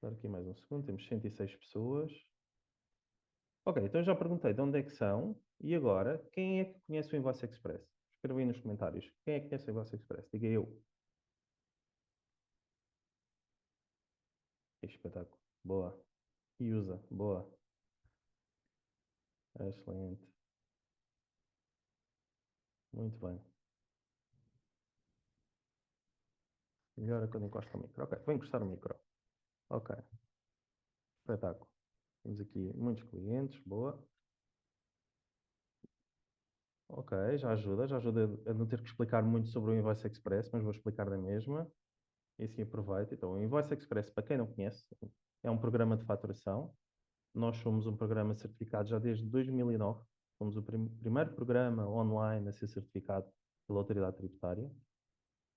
Dar aqui mais um segundo, temos 106 pessoas. Ok, então já perguntei de onde é que são e agora, quem é que conhece o Invoice Express? Escreva aí nos comentários. Quem é que conhece o Invoice Express? Diga eu. Espetáculo. Boa. E usa. Boa. Excelente. Muito bem. Melhor é quando encosta o micro. Ok, vou encostar o micro. Ok, espetáculo. Temos aqui muitos clientes. Boa. Ok, já ajuda a não ter que explicar muito sobre o Invoice Express, mas vou explicar da mesma. E assim aproveito. Então, o Invoice Express, para quem não conhece, é um programa de faturação. Nós somos um programa certificado já desde 2009. Fomos o primeiro programa online a ser certificado pela Autoridade Tributária.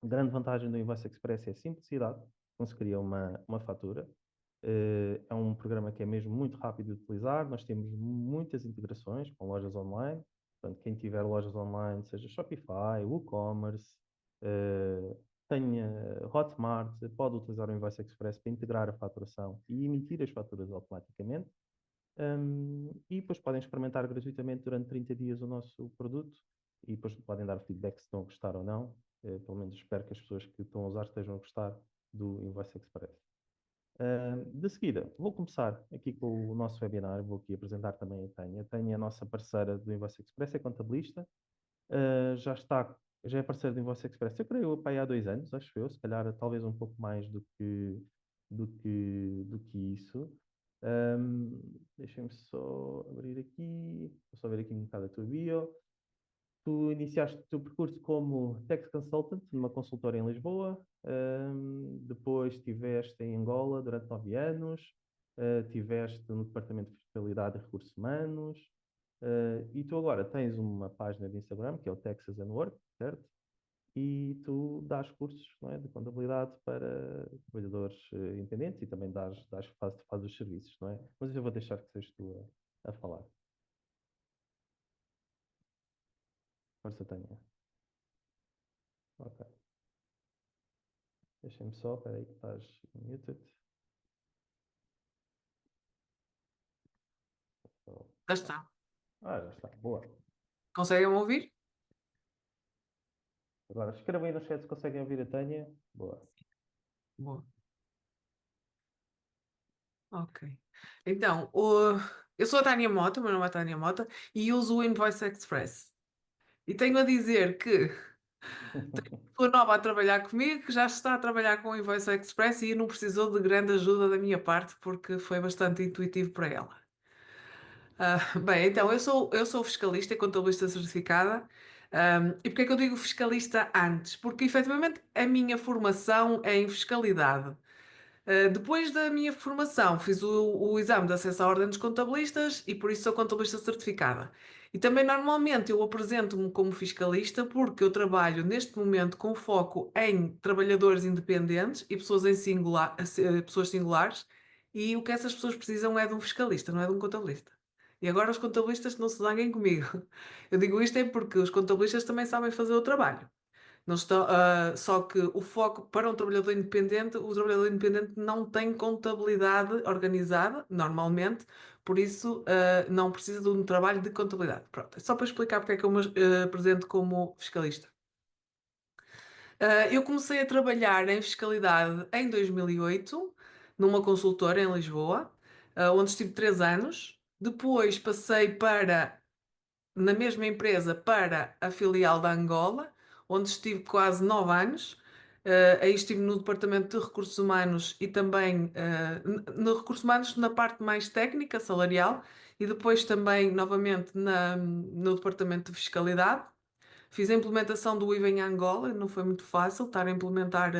A grande vantagem do Invoice Express é a simplicidade, como se cria uma fatura. É um programa que é mesmo muito rápido de utilizar. Nós temos muitas integrações com lojas online. Portanto, quem tiver lojas online, seja Shopify, WooCommerce, eh, tenha Hotmart, pode utilizar o Invoice Express para integrar a faturação e emitir as faturas automaticamente. E depois podem experimentar gratuitamente durante 30 dias o nosso produto e depois podem dar feedback se estão a gostar ou não. Pelo menos espero que as pessoas que estão a usar estejam a gostar do Invoice Express. De seguida, vou começar aqui com o nosso webinar. Vou aqui apresentar também a Tânia. A Tânia é a nossa parceira do Invoice Express, é contabilista. Já é parceira do Invoice Express. Eu creio para aí há 2 anos, acho eu, se calhar talvez um pouco mais do que isso. Deixa-me só abrir aqui, vou só ver aqui um bocado a tua bio. Tu iniciaste o teu percurso como Tax Consultant numa consultora em Lisboa, depois estiveste em Angola durante 9 anos, estiveste no Departamento de Fiscalidade e Recursos Humanos, e tu agora tens uma página de Instagram, que é o Taxes and Work, certo? E tu dás cursos, não é, de contabilidade para trabalhadores independentes e também fazes os serviços, não é? Mas eu vou deixar que sejas tu a falar. Força, Tânia. Ok. Deixa-me só, espera aí que estás muted. Só- Já está. já está. Boa. Conseguem me ouvir? Agora, escreva aí no chat se conseguem ouvir a Tânia. Boa. Boa. Ok. Então, eu sou a Tânia Mota, meu nome é Tânia Mota, e uso o Invoice Express. E tenho a dizer que pessoa nova a trabalhar comigo, que já está a trabalhar com o Invoice Express e não precisou de grande ajuda da minha parte, porque foi bastante intuitivo para ela. Bem, então, eu sou fiscalista e contabilista certificada. E porquê é que eu digo fiscalista antes? Porque, efetivamente, a minha formação é em fiscalidade. Depois da minha formação, fiz o exame de acesso à Ordem dos Contabilistas e por isso sou contabilista certificada. E também normalmente eu apresento-me como fiscalista porque eu trabalho neste momento com foco em trabalhadores independentes e pessoas em singular, pessoas singulares, e o que essas pessoas precisam é de um fiscalista, não é de um contabilista. E agora os contabilistas não se zanguem comigo. Eu digo isto é porque os contabilistas também sabem fazer o trabalho. Não estão, só que o foco para um trabalhador independente, o trabalhador independente não tem contabilidade organizada, normalmente, por isso não precisa de um trabalho de contabilidade. Pronto, é só para explicar porque é que eu me apresento como fiscalista. Eu comecei a trabalhar em fiscalidade em 2008, numa consultora em Lisboa, onde estive 3 anos. Depois passei na mesma empresa para a filial da Angola, onde estive quase 9 anos. Aí estive no departamento de recursos humanos e também no recursos humanos na parte mais técnica, salarial, e depois também novamente no departamento de fiscalidade. Fiz a implementação do IVA em Angola, não foi muito fácil estar a implementar.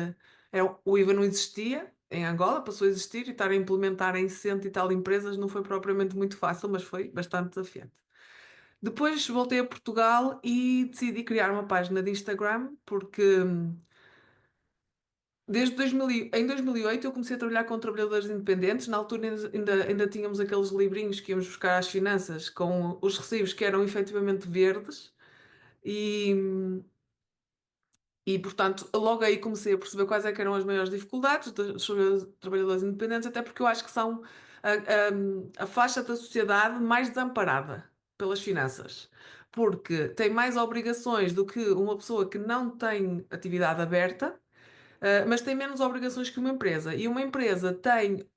O IVA não existia em Angola, passou a existir, e estar a implementar em cento e tal empresas não foi propriamente muito fácil, mas foi bastante desafiante. Depois voltei a Portugal e decidi criar uma página de Instagram, porque em 2008 eu comecei a trabalhar com trabalhadores independentes. Na altura ainda tínhamos aqueles livrinhos que íamos buscar às finanças com os recibos que eram efetivamente verdes. E, E, portanto, logo aí comecei a perceber quais é que eram as maiores dificuldades dos trabalhadores independentes, até porque eu acho que são a faixa da sociedade mais desamparada pelas finanças, porque tem mais obrigações do que uma pessoa que não tem atividade aberta. Mas tem menos obrigações que uma empresa. E uma empresa tem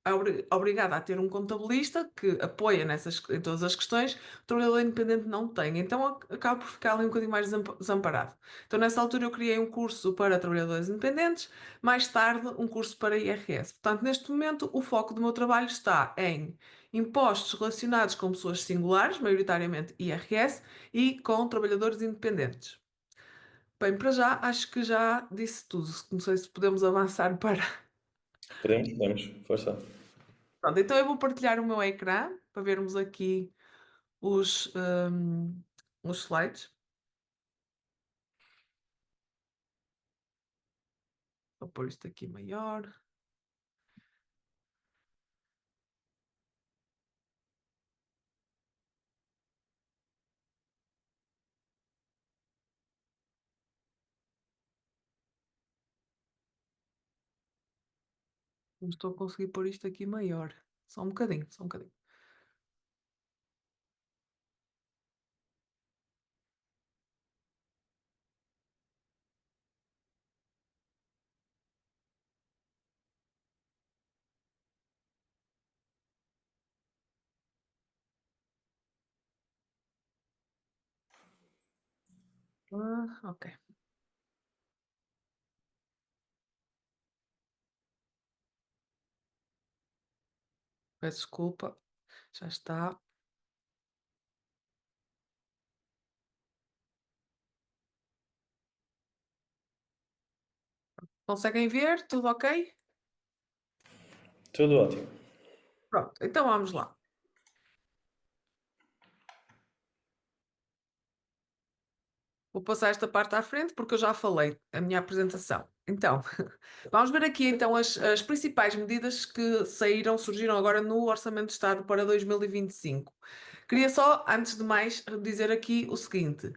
obrigada a ter um contabilista que apoia em todas as questões, o trabalhador independente não tem. Então acaba por ficar ali um bocadinho mais desamparado. Então, nessa altura, eu criei um curso para trabalhadores independentes, mais tarde, um curso para IRS. Portanto, neste momento, o foco do meu trabalho está em impostos relacionados com pessoas singulares, maioritariamente IRS, e com trabalhadores independentes. Bem, para já acho que já disse tudo. Não sei se podemos avançar para. Podemos, força. Pronto, então eu vou partilhar o meu ecrã para vermos aqui os, hum, os slides. Vou pôr isto aqui maior. Não estou a conseguir pôr isto aqui maior. Só um bocadinho, só um bocadinho. Ok. Peço desculpa. Já está. Conseguem ver? Tudo ok? Tudo ótimo. Pronto, então vamos lá. Vou passar esta parte à frente porque eu já falei a minha apresentação. Então, vamos ver aqui então as principais medidas que surgiram agora no Orçamento de Estado para 2025. Queria só, antes de mais, dizer aqui o seguinte: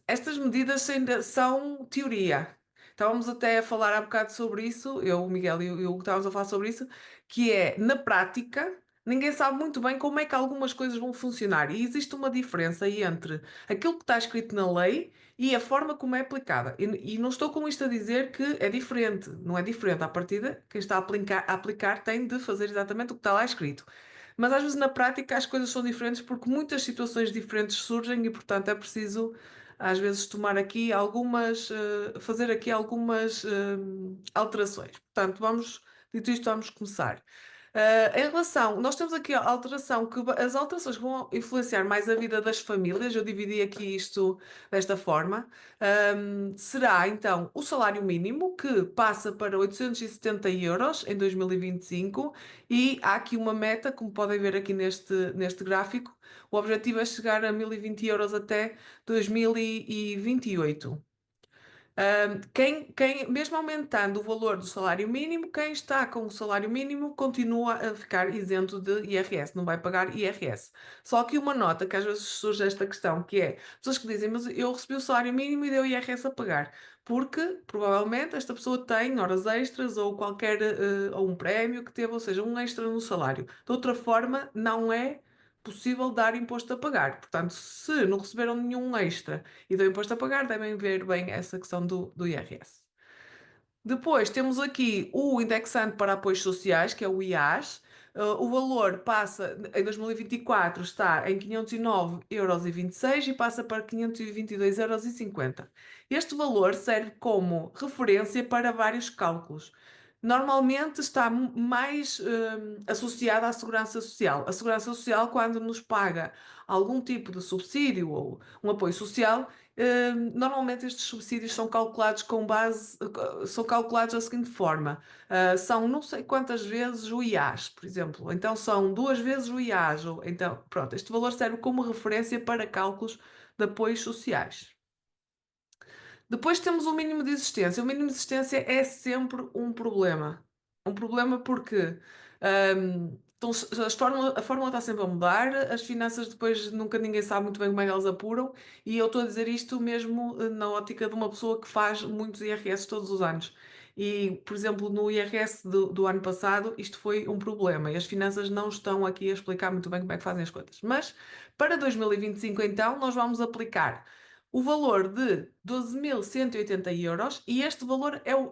estas medidas ainda são teoria. Estávamos até a falar há bocado sobre isso, eu, o Miguel e o Hugo estávamos a falar sobre isso, que é, na prática, ninguém sabe muito bem como é que algumas coisas vão funcionar. E existe uma diferença aí entre aquilo que está escrito na lei e a forma como é aplicada. E não estou com isto a dizer que é diferente, não é diferente. À partida, quem está a aplicar tem de fazer exatamente o que está lá escrito. Mas às vezes na prática as coisas são diferentes porque muitas situações diferentes surgem e, portanto, é preciso às vezes tomar aqui fazer aqui algumas alterações. Portanto, dito isto, vamos começar. Em relação, nós temos aqui a alteração as alterações que vão influenciar mais a vida das famílias, eu dividi aqui isto desta forma. Será então o salário mínimo, que passa para 870 euros em 2025, e há aqui uma meta, como podem ver aqui neste gráfico. O objetivo é chegar a 1020 euros até 2028. Mesmo aumentando o valor do salário mínimo, quem está com o salário mínimo continua a ficar isento de IRS, não vai pagar IRS. Só que uma nota que às vezes surge esta questão, que é pessoas que dizem, mas eu recebi o salário mínimo e deu IRS a pagar, porque provavelmente esta pessoa tem horas extras ou ou um prémio que teve, ou seja, um extra no salário. De outra forma, não é possível dar imposto a pagar. Portanto, se não receberam nenhum extra e deu imposto a pagar, devem ver bem essa questão do IRS. Depois temos aqui o indexante para apoios sociais, que é o IAS. O valor passa, em 2024 está em 509,26 euros e passa para 522,50 euros. Este valor serve como referência para vários cálculos. Normalmente está mais associado à segurança social. A segurança social, quando nos paga algum tipo de subsídio ou um apoio social, normalmente estes subsídios são calculados são calculados da seguinte forma: são não sei quantas vezes o IAS, por exemplo, então são duas vezes o IAS, então, pronto, este valor serve como referência para cálculos de apoios sociais. Depois temos o mínimo de existência. O mínimo de existência é sempre um problema. Um problema porque Então, a fórmula está sempre a mudar, as finanças depois nunca ninguém sabe muito bem como é que elas apuram, e eu estou a dizer isto mesmo na ótica de uma pessoa que faz muitos IRS todos os anos. E, por exemplo, no IRS do ano passado, isto foi um problema, e as finanças não estão aqui a explicar muito bem como é que fazem as contas. Mas para 2025, então, nós vamos aplicar o valor de 12.180 euros, e este valor é o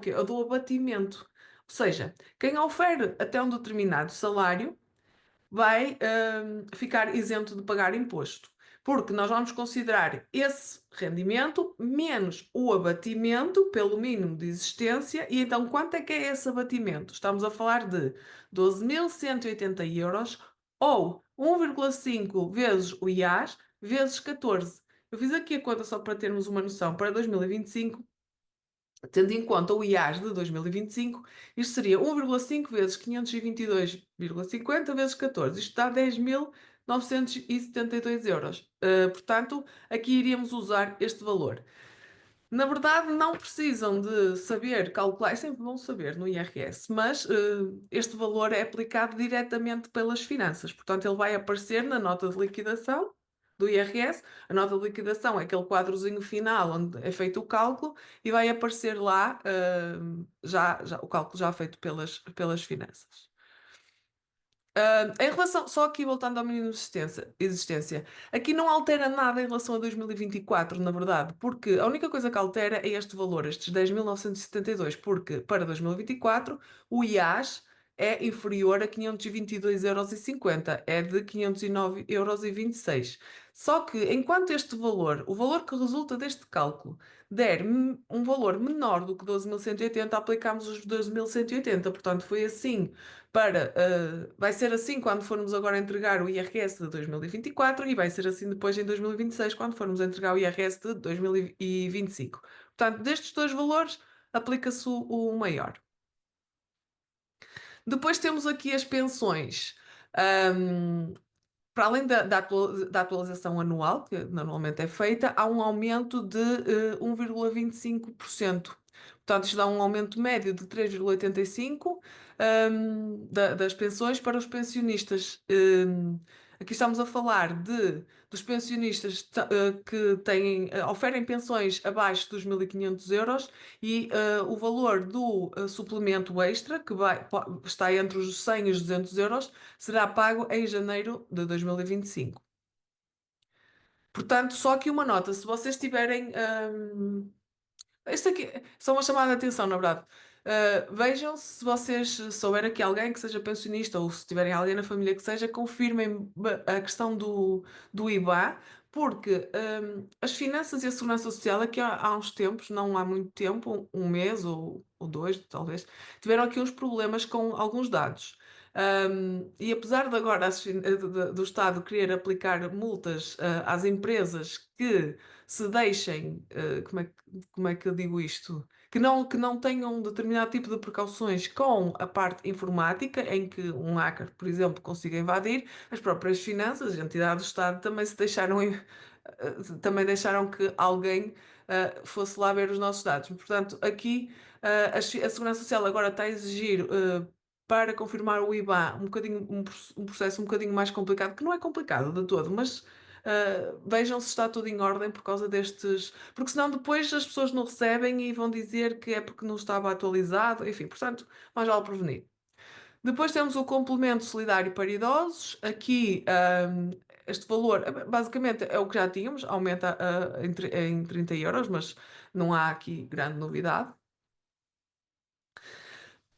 quê? É o do abatimento. Ou seja, quem ofere até um determinado salário vai ficar isento de pagar imposto, porque nós vamos considerar esse rendimento menos o abatimento pelo mínimo de existência. E então, quanto é que é esse abatimento? Estamos a falar de 12.180 euros ou 1,5 vezes o IAS vezes 14. Eu fiz aqui a conta só para termos uma noção. Para 2025, tendo em conta o IAS de 2025, isto seria 1,5 vezes 522,50 vezes 14. Isto dá 10.972 euros. Portanto, aqui iríamos usar este valor. Na verdade, não precisam de saber calcular, é sempre bom saber no IRS, mas este valor é aplicado diretamente pelas finanças. Portanto, ele vai aparecer na nota de liquidação do IRS. A nota de liquidação é aquele quadrozinho final onde é feito o cálculo, e vai aparecer lá o cálculo já feito pelas finanças. Em relação, só aqui voltando ao mínimo de existência, aqui não altera nada em relação a 2024, na verdade, porque a única coisa que altera é este valor, estes 10.972, porque para 2024 o IAS é inferior a 522,50 euros, é de 509,26 euros. Só que enquanto este valor, o valor que resulta deste cálculo, der um valor menor do que 12.180, aplicamos os 12.180. Portanto, foi assim vai ser assim quando formos agora entregar o IRS de 2024, e vai ser assim depois em 2026 quando formos entregar o IRS de 2025. Portanto, destes dois valores, aplica-se o maior. Depois temos aqui as pensões. Para além da atualização anual, que normalmente é feita, há um aumento de 1,25%. Portanto, isto dá um aumento médio de 3,85% das pensões para os pensionistas. Aqui estamos a falar dos pensionistas que oferem pensões abaixo dos 1.500 euros, e o valor do suplemento extra, que está entre os 100 e os 200 euros, será pago em janeiro de 2025. Portanto, só aqui uma nota: se vocês tiverem. Isto aqui é só uma chamada de atenção, na verdade. Vejam se vocês souberem aqui alguém que seja pensionista, ou se tiverem alguém na família que seja, confirmem a questão do IVA, porque as finanças e a segurança social, aqui há uns tempos, não há muito tempo, um mês ou dois, talvez, tiveram aqui uns problemas com alguns dados. E apesar de agora do Estado querer aplicar multas às empresas que se deixem, como é que eu digo isto? Que não tenham um determinado tipo de precauções com a parte informática, em que um hacker, por exemplo, consiga invadir as próprias finanças, as entidades do Estado também também deixaram que alguém fosse lá ver os nossos dados. Portanto, aqui a Segurança Social agora está a exigir para confirmar o IBAN um processo um bocadinho mais complicado, que não é complicado de todo, mas vejam se está tudo em ordem por causa destes. Porque senão depois as pessoas não recebem e vão dizer que é porque não estava atualizado, enfim, portanto, mais vale prevenir. Depois temos o complemento solidário para idosos. Aqui, este valor, basicamente, é o que já tínhamos, aumenta em 30 euros, mas não há aqui grande novidade.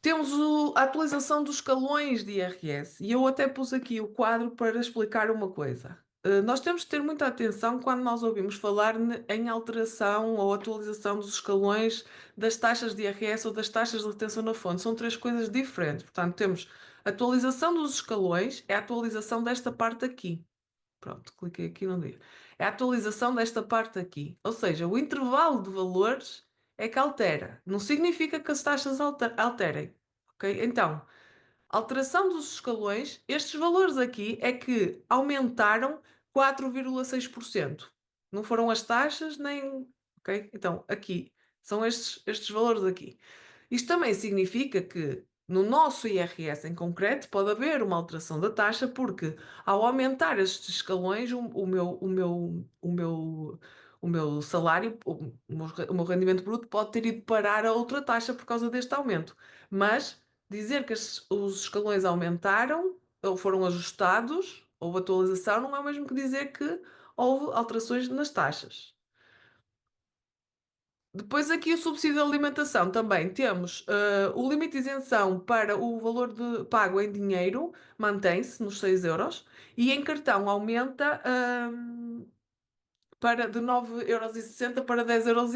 Temos a atualização dos escalões de IRS, e eu até pus aqui o quadro para explicar uma coisa. Nós temos de ter muita atenção quando nós ouvimos falar em alteração ou atualização dos escalões das taxas de IRS ou das taxas de retenção na fonte. São três coisas diferentes. Portanto, temos atualização dos escalões, é a atualização desta parte aqui. Pronto, cliquei aqui no dia. É a atualização desta parte aqui. Ou seja, o intervalo de valores é que altera. Não significa que as taxas alterem. Ok? Então, alteração dos escalões, estes valores aqui é que aumentaram 4,6%. Não foram as taxas nem. Ok? Então, aqui são estes valores aqui. Isto também significa que No nosso IRS em concreto, pode haver uma alteração da taxa, porque ao aumentar estes escalões, o meu salário, o meu rendimento bruto pode ter ido parar a outra taxa por causa deste aumento. Mas dizer que os escalões aumentaram ou foram ajustados, houve atualização, não é o mesmo que dizer que houve alterações nas taxas. Depois aqui o subsídio de alimentação também temos o limite de isenção para o valor pago em dinheiro mantém-se nos 6 euros e em cartão aumenta de 9,60 para 10,20 euros.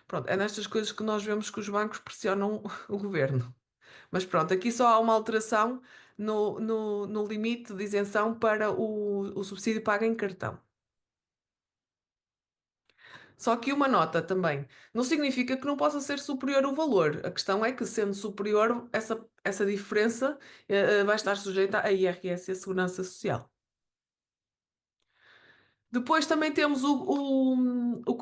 Pronto, é nestas coisas que nós vemos que os bancos pressionam o governo. Mas pronto, aqui só há uma alteração no limite de isenção para o subsídio pago em cartão. Só que uma nota também. Não significa que não possa ser superior o valor. A questão é que, sendo superior, essa diferença vai estar sujeita a IRS e a Segurança Social. Depois também temos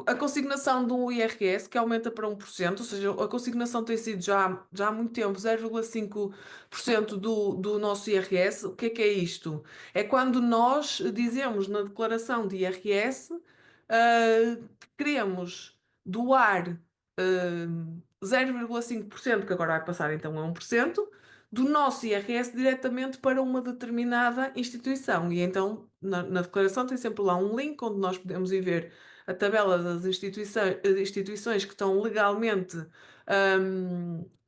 a consignação do IRS, que aumenta para 1%, ou seja, a consignação tem sido já há muito tempo 0,5% do nosso IRS. O que é isto? É quando nós dizemos na declaração de IRS, que queremos doar 0,5%, que agora vai passar então a 1%, do nosso IRS diretamente para uma determinada instituição. E então, na declaração, tem sempre lá um link onde nós podemos ir ver a tabela das instituições que estão legalmente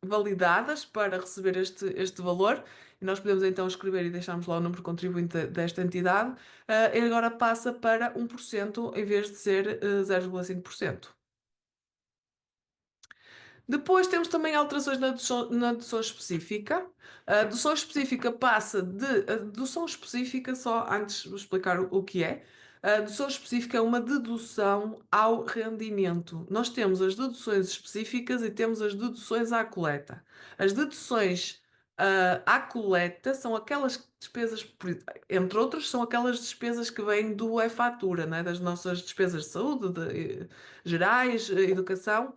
validadas para receber este valor. E nós podemos então escrever e deixarmos lá o número de contribuinte desta entidade. E agora passa para 1% em vez de ser 0,5%. Depois temos também alterações na dedução específica. A dedução específica passa de. A dedução específica, só antes de explicar o que é. A dedução específica é uma dedução ao rendimento. Nós temos as deduções específicas e temos as deduções à coleta. As deduções à coleta são aquelas despesas, entre outros, são aquelas despesas que vêm do e-fatura, né? Das nossas despesas de saúde, gerais, educação.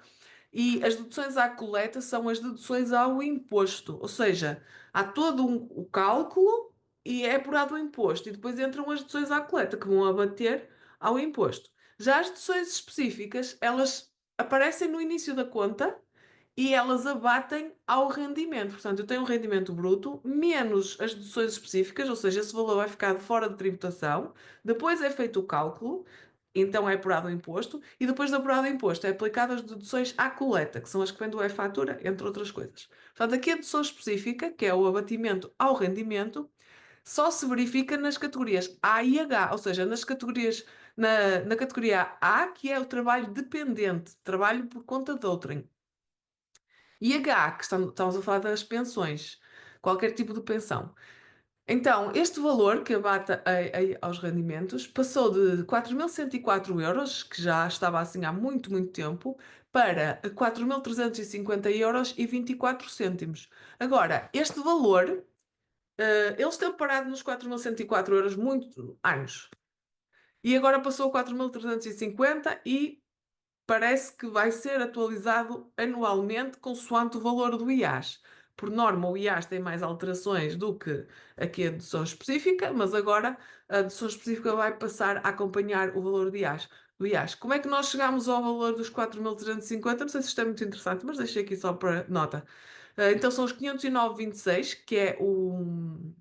E as deduções à coleta são as deduções ao imposto, ou seja, há todo o cálculo e é apurado o imposto, e depois entram as deduções à coleta que vão abater ao imposto. Já as deduções específicas, elas aparecem no início da conta e elas abatem ao rendimento. Portanto, eu tenho um rendimento bruto menos as deduções específicas, ou seja, esse valor vai ficar fora de tributação. Depois é feito o cálculo, então é apurado o imposto, e depois de apurado o imposto é aplicado as deduções à coleta, que são as que vêm do e-fatura, entre outras coisas. Portanto, aqui a dedução específica, que é o abatimento ao rendimento, só se verifica nas categorias A e H, ou seja, nas categorias, na categoria A, que é o trabalho dependente, trabalho por conta de outrem. E H, que estamos a falar das pensões, qualquer tipo de pensão. Então, este valor que abate aos rendimentos passou de 4.104 euros, que já estava assim há muito, muito tempo, para 4.350 euros e 24 cêntimos. Agora, este valor, ele esteve parado nos 4.104 euros muitos anos. E agora passou a 4.350 e parece que vai ser atualizado anualmente consoante o valor do IAS. Por norma, o IAS tem mais alterações do que aqui a dedução específica, mas agora a dedução específica vai passar a acompanhar o valor do IAS. Como é que nós chegamos ao valor dos 4.350? Não sei se isto é muito interessante, mas deixei aqui só para nota. Então são os 509,26, que é o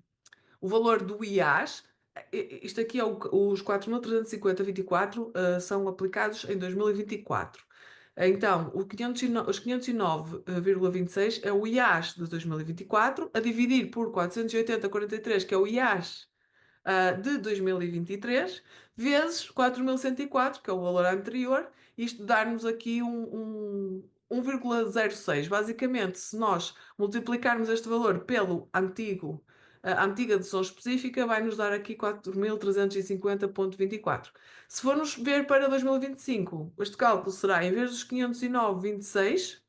valor do IAS. Isto aqui é os 4.350,24 são aplicados em 2024. Então, os 509,26 é o IAS de 2024, a dividir por 480,43, que é o IAS de 2023, vezes 4.104, que é o valor anterior, isto dá-nos aqui um 1,06. Basicamente, se nós multiplicarmos este valor pelo a antiga dedução específica, vai nos dar aqui 4.350,24. Se formos ver para 2025, este cálculo será, em vez dos 509,26,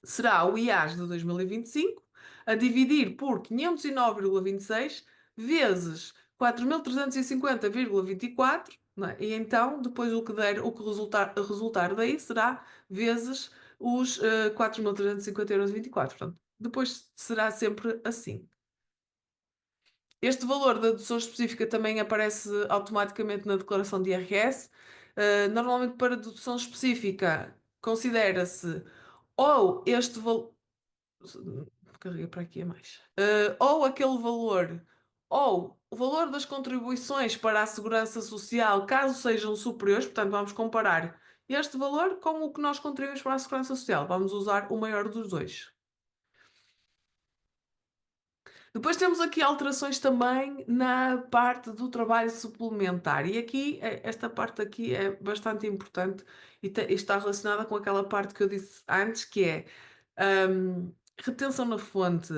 será o IAS de 2025 a dividir por 509,26 vezes 4.350,24, não é? E então, depois o que resultar daí será vezes os 4.350,24 euros. Portanto, depois será sempre assim. Este valor da dedução específica também aparece automaticamente na declaração de IRS. Normalmente, para dedução específica, considera-se ou este valor. Carrega para aqui a mais. Ou aquele valor, ou o valor das contribuições para a segurança social, caso sejam superiores, portanto, vamos comparar este valor com o que nós contribuímos para a segurança social. Vamos usar o maior dos dois. Depois temos aqui alterações também na parte do trabalho suplementar. E aqui, esta parte aqui é bastante importante e está relacionada com aquela parte que eu disse antes, que é retenção na fonte,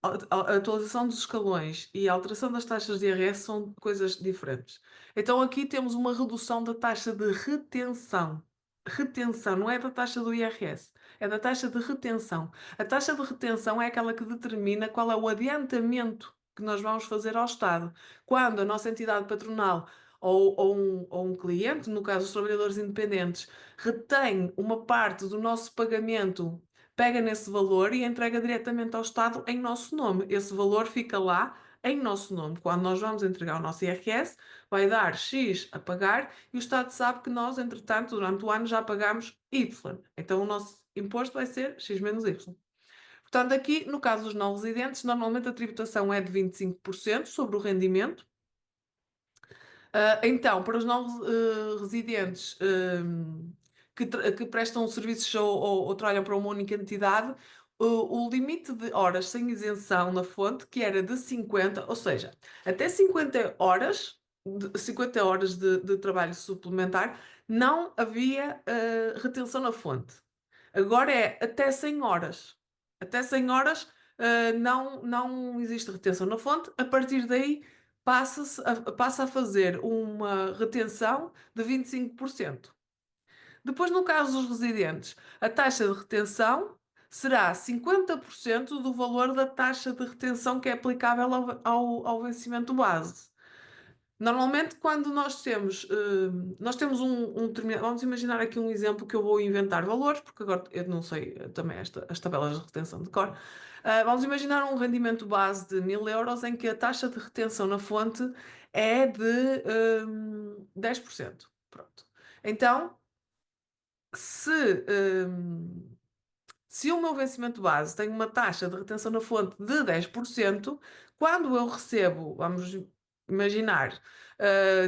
a atualização dos escalões e a alteração das taxas de IRS são coisas diferentes. Então aqui temos uma redução da taxa de retenção. Retenção, não é da taxa do IRS, é da taxa de retenção. A taxa de retenção é aquela que determina qual é o adiantamento que nós vamos fazer ao Estado. Quando a nossa entidade patronal ou um cliente, no caso os trabalhadores independentes, retém uma parte do nosso pagamento, pega nesse valor e entrega diretamente ao Estado em nosso nome. Esse valor fica lá em nosso nome. Quando nós vamos entregar o nosso IRS, vai dar X a pagar e o Estado sabe que nós, entretanto, durante o ano já pagamos Y. Então o nosso imposto vai ser X menos Y. Portanto, aqui, no caso dos não residentes, normalmente a tributação é de 25% sobre o rendimento. Então, para os não residentes que prestam serviços ou trabalham para uma única entidade, o limite de horas sem isenção na fonte, que era de 50, ou seja, até 50 horas, 50 horas de trabalho suplementar, não havia retenção na fonte. Agora é até 100 horas. Até 100 horas não existe retenção na fonte. A partir daí passa a fazer uma retenção de 25%. Depois, no caso dos residentes, a taxa de retenção será 50% do valor da taxa de retenção que é aplicável ao vencimento base. Normalmente, quando nós temos um determinado. Vamos imaginar aqui um exemplo que eu vou inventar valores, porque agora eu não sei também as tabelas de retenção de cor. Vamos imaginar um rendimento base de 1000 euros em que a taxa de retenção na fonte é de 10%. Pronto. Então, se, se o meu vencimento base tem uma taxa de retenção na fonte de 10%, quando eu recebo, vamos imaginar,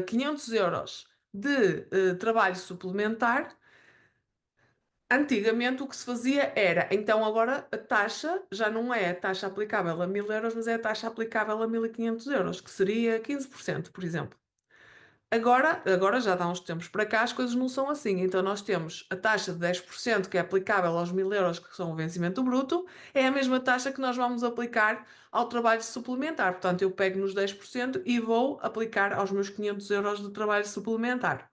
500 euros de trabalho suplementar, antigamente o que se fazia era, então agora a taxa já não é a taxa aplicável a 1000 euros, mas é a taxa aplicável a 1500 euros, que seria 15%, por exemplo. Agora já dá uns tempos para cá, as coisas não são assim. Então, nós temos a taxa de 10% que é aplicável aos 1000 euros, que são o vencimento bruto, é a mesma taxa que nós vamos aplicar ao trabalho suplementar. Portanto, eu pego nos 10% e vou aplicar aos meus 500 euros de trabalho suplementar.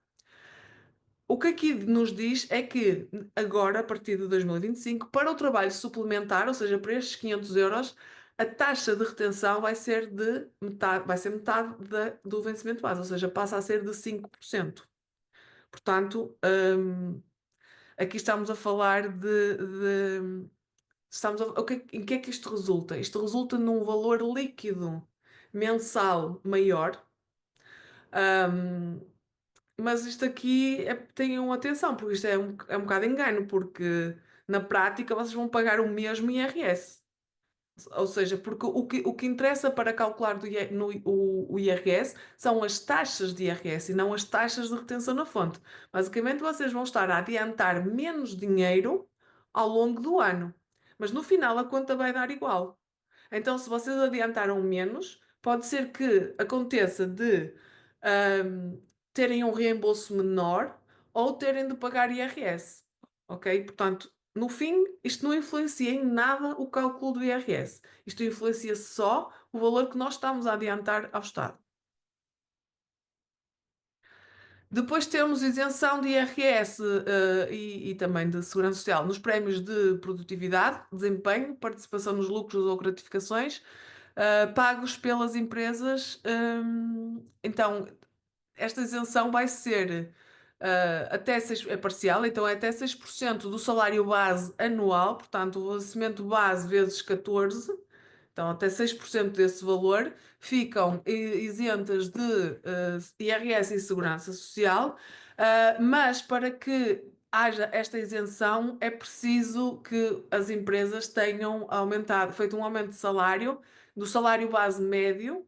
O que aqui nos diz é que agora, a partir de 2025, para o trabalho suplementar, ou seja, para estes 500 euros, a taxa de retenção vai ser de metade, vai ser metade do vencimento base, ou seja, passa a ser de 5%. Portanto, aqui estamos a falar em que é que isto resulta? Isto resulta num valor líquido mensal maior. Mas isto aqui tenham atenção, porque isto é um bocado engano, porque na prática vocês vão pagar o mesmo IRS. Ou seja, porque o que interessa para calcular o IRS são as taxas de IRS e não as taxas de retenção na fonte. Basicamente, vocês vão estar a adiantar menos dinheiro ao longo do ano, mas no final a conta vai dar igual. Então, se vocês adiantaram menos, pode ser que aconteça de ahm, terem um reembolso menor ou terem de pagar IRS. Ok? Portanto, no fim, isto não influencia em nada o cálculo do IRS. Isto influencia só o valor que nós estamos a adiantar ao Estado. Depois temos isenção de IRS, e também de Segurança Social nos prémios de produtividade, desempenho, participação nos lucros ou gratificações, pagos pelas empresas. Então, esta isenção vai ser até 6, é parcial, então é até 6% do salário base anual, portanto, o vencimento base vezes 14, então até 6% desse valor ficam isentas de IRS e Segurança Social, mas para que haja esta isenção é preciso que as empresas tenham feito um aumento de salário, do salário base médio,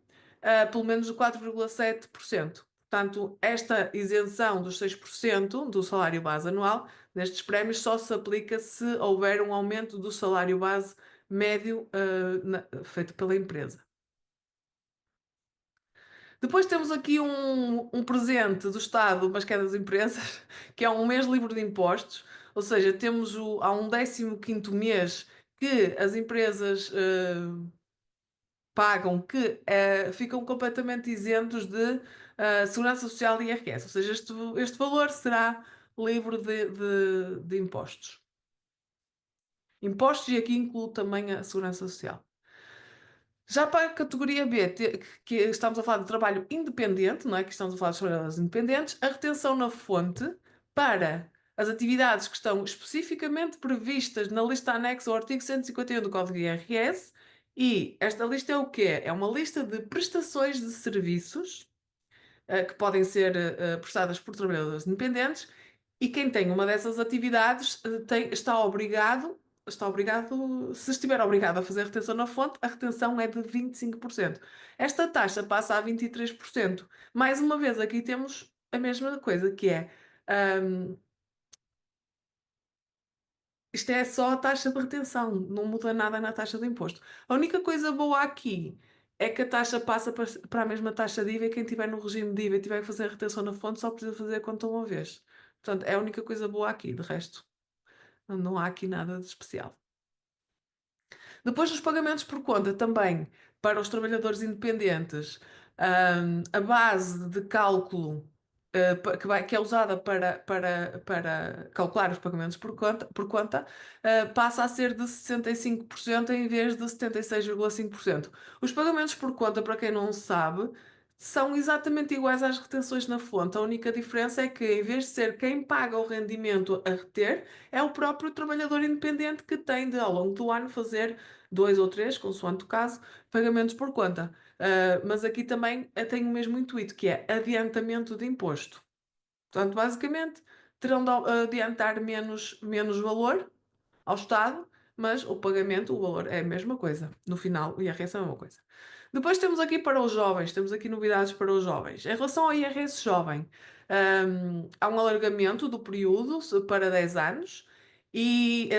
pelo menos de 4,7%. Portanto, esta isenção dos 6% do salário base anual nestes prémios só se aplica se houver um aumento do salário base médio feito pela empresa. Depois temos aqui um presente do Estado, mas que é das empresas, que é um mês livre de impostos, ou seja, há um 15º mês que as empresas pagam que ficam completamente isentos de Segurança Social e IRS, ou seja, este valor será livre de impostos. Impostos, e aqui incluo também a Segurança Social. Já para a categoria B, que estamos a falar de trabalho independente, não é? Que estamos a falar de trabalhadores independentes, a retenção na fonte para as atividades que estão especificamente previstas na lista anexa ao artigo 151 do Código IRS, e esta lista é o quê? É uma lista de prestações de serviços que podem ser prestadas por trabalhadores independentes, e quem tem uma dessas atividades se estiver obrigado a fazer retenção na fonte, a retenção é de 25%. Esta taxa passa a 23%. Mais uma vez, aqui temos a mesma coisa, que é isto é só a taxa de retenção, não muda nada na taxa de imposto. A única coisa boa aqui é que a taxa passa para a mesma taxa de IVA, e quem estiver no regime de IVA e tiver que fazer a retenção na fonte só precisa fazer a conta uma vez. Portanto, é a única coisa boa aqui, de resto, não há aqui nada de especial. Depois dos pagamentos por conta, também para os trabalhadores independentes, a base de cálculo que é usada para calcular os pagamentos por conta, passa a ser de 65% em vez de 76,5%. Os pagamentos por conta, para quem não sabe, são exatamente iguais às retenções na fonte. A única diferença é que, em vez de ser quem paga o rendimento a reter, é o próprio trabalhador independente que tem de, ao longo do ano, fazer 2 ou 3, consoante o caso, pagamentos por conta. Mas aqui também tem o mesmo intuito, que é adiantamento de imposto. Portanto, basicamente, terão de adiantar menos valor ao Estado, mas o pagamento, o valor é a mesma coisa. No final, o IRS é a mesma coisa. Depois temos aqui para os jovens, temos aqui novidades para os jovens. Em relação ao IRS jovem, há um alargamento do período para 10 anos, e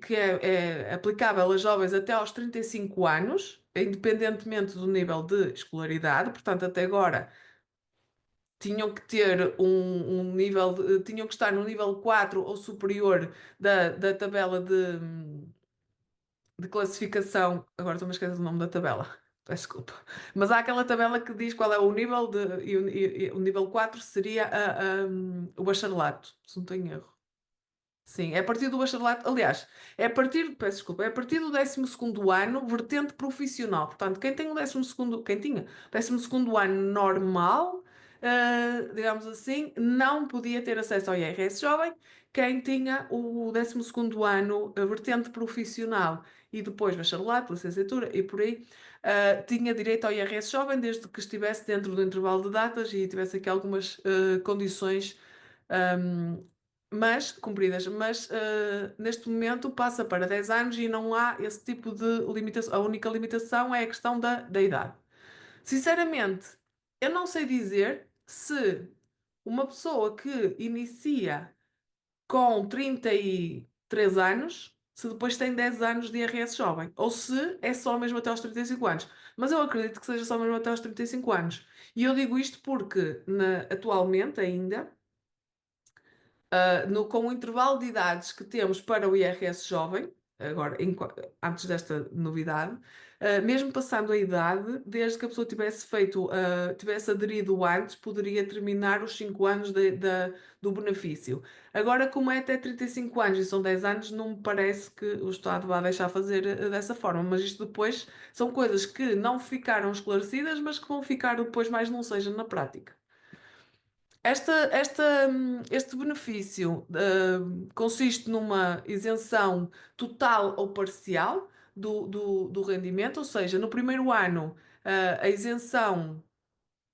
que é aplicável a jovens até aos 35 anos, independentemente do nível de escolaridade. Portanto, até agora tinham que ter um nível, tinham que estar no nível 4 ou superior da tabela de classificação. Agora estou-me a esquecer do nome da tabela. Peço desculpa. Mas há aquela tabela que diz qual é o nível e o nível 4 seria o bacharelato, se não tenho erro. Sim, é a partir do bacharelato. Aliás, peço desculpa, é a partir do 12º ano, vertente profissional. Portanto, quem tem o 12º, quem tinha o 12º ano normal, digamos assim, não podia ter acesso ao IRS jovem. Quem tinha o 12º ano, a vertente profissional, e depois bacharelato, licenciatura e por aí, tinha direito ao IRS jovem, desde que estivesse dentro do intervalo de datas e tivesse aqui algumas condições cumpridas, mas neste momento passa para 10 anos e não há esse tipo de limitação. A única limitação é a questão da idade. Sinceramente, eu não sei dizer se uma pessoa que inicia com 33 anos, se depois tem 10 anos de IRS jovem, ou se é só mesmo até aos 35 anos. Mas eu acredito que seja só mesmo até aos 35 anos. E eu digo isto porque, atualmente ainda, com o intervalo de idades que temos para o IRS jovem, agora, antes desta novidade, mesmo passando a idade, desde que a pessoa tivesse aderido antes, poderia terminar os 5 anos do benefício. Agora, como é até 35 anos e são 10 anos, não me parece que o Estado vá deixar fazer dessa forma, mas isto depois são coisas que não ficaram esclarecidas, mas que vão ficar depois mais não seja na prática. Este benefício consiste numa isenção total ou parcial do rendimento, ou seja, no primeiro ano a isenção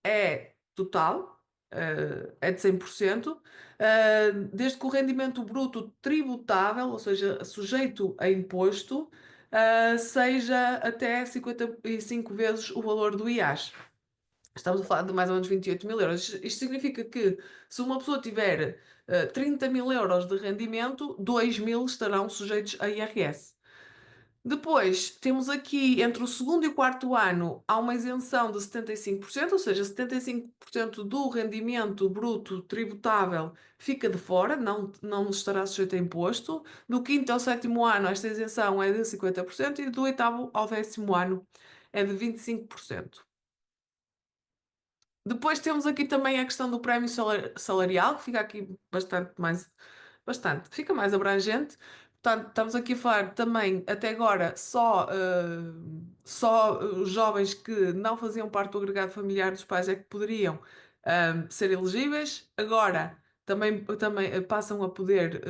é total, é de 100%, desde que o rendimento bruto tributável, ou seja, sujeito a imposto, seja até 55 vezes o valor do IAS. Estamos a falar de mais ou menos 28 mil euros. Isto significa que se uma pessoa tiver 30 mil euros de rendimento, 2 mil estarão sujeitos a IRS. Depois, temos aqui, entre o segundo e o quarto ano, há uma isenção de 75%, ou seja, 75% do rendimento bruto tributável fica de fora, não estará sujeito a imposto. Do quinto ao sétimo ano, esta isenção é de 50% e do oitavo ao décimo ano é de 25%. Depois temos aqui também a questão do prémio salarial, que fica aqui fica mais abrangente. Portanto, estamos aqui a falar também, até agora, só os jovens que não faziam parte do agregado familiar dos pais é que poderiam ser elegíveis. Agora, também passam a poder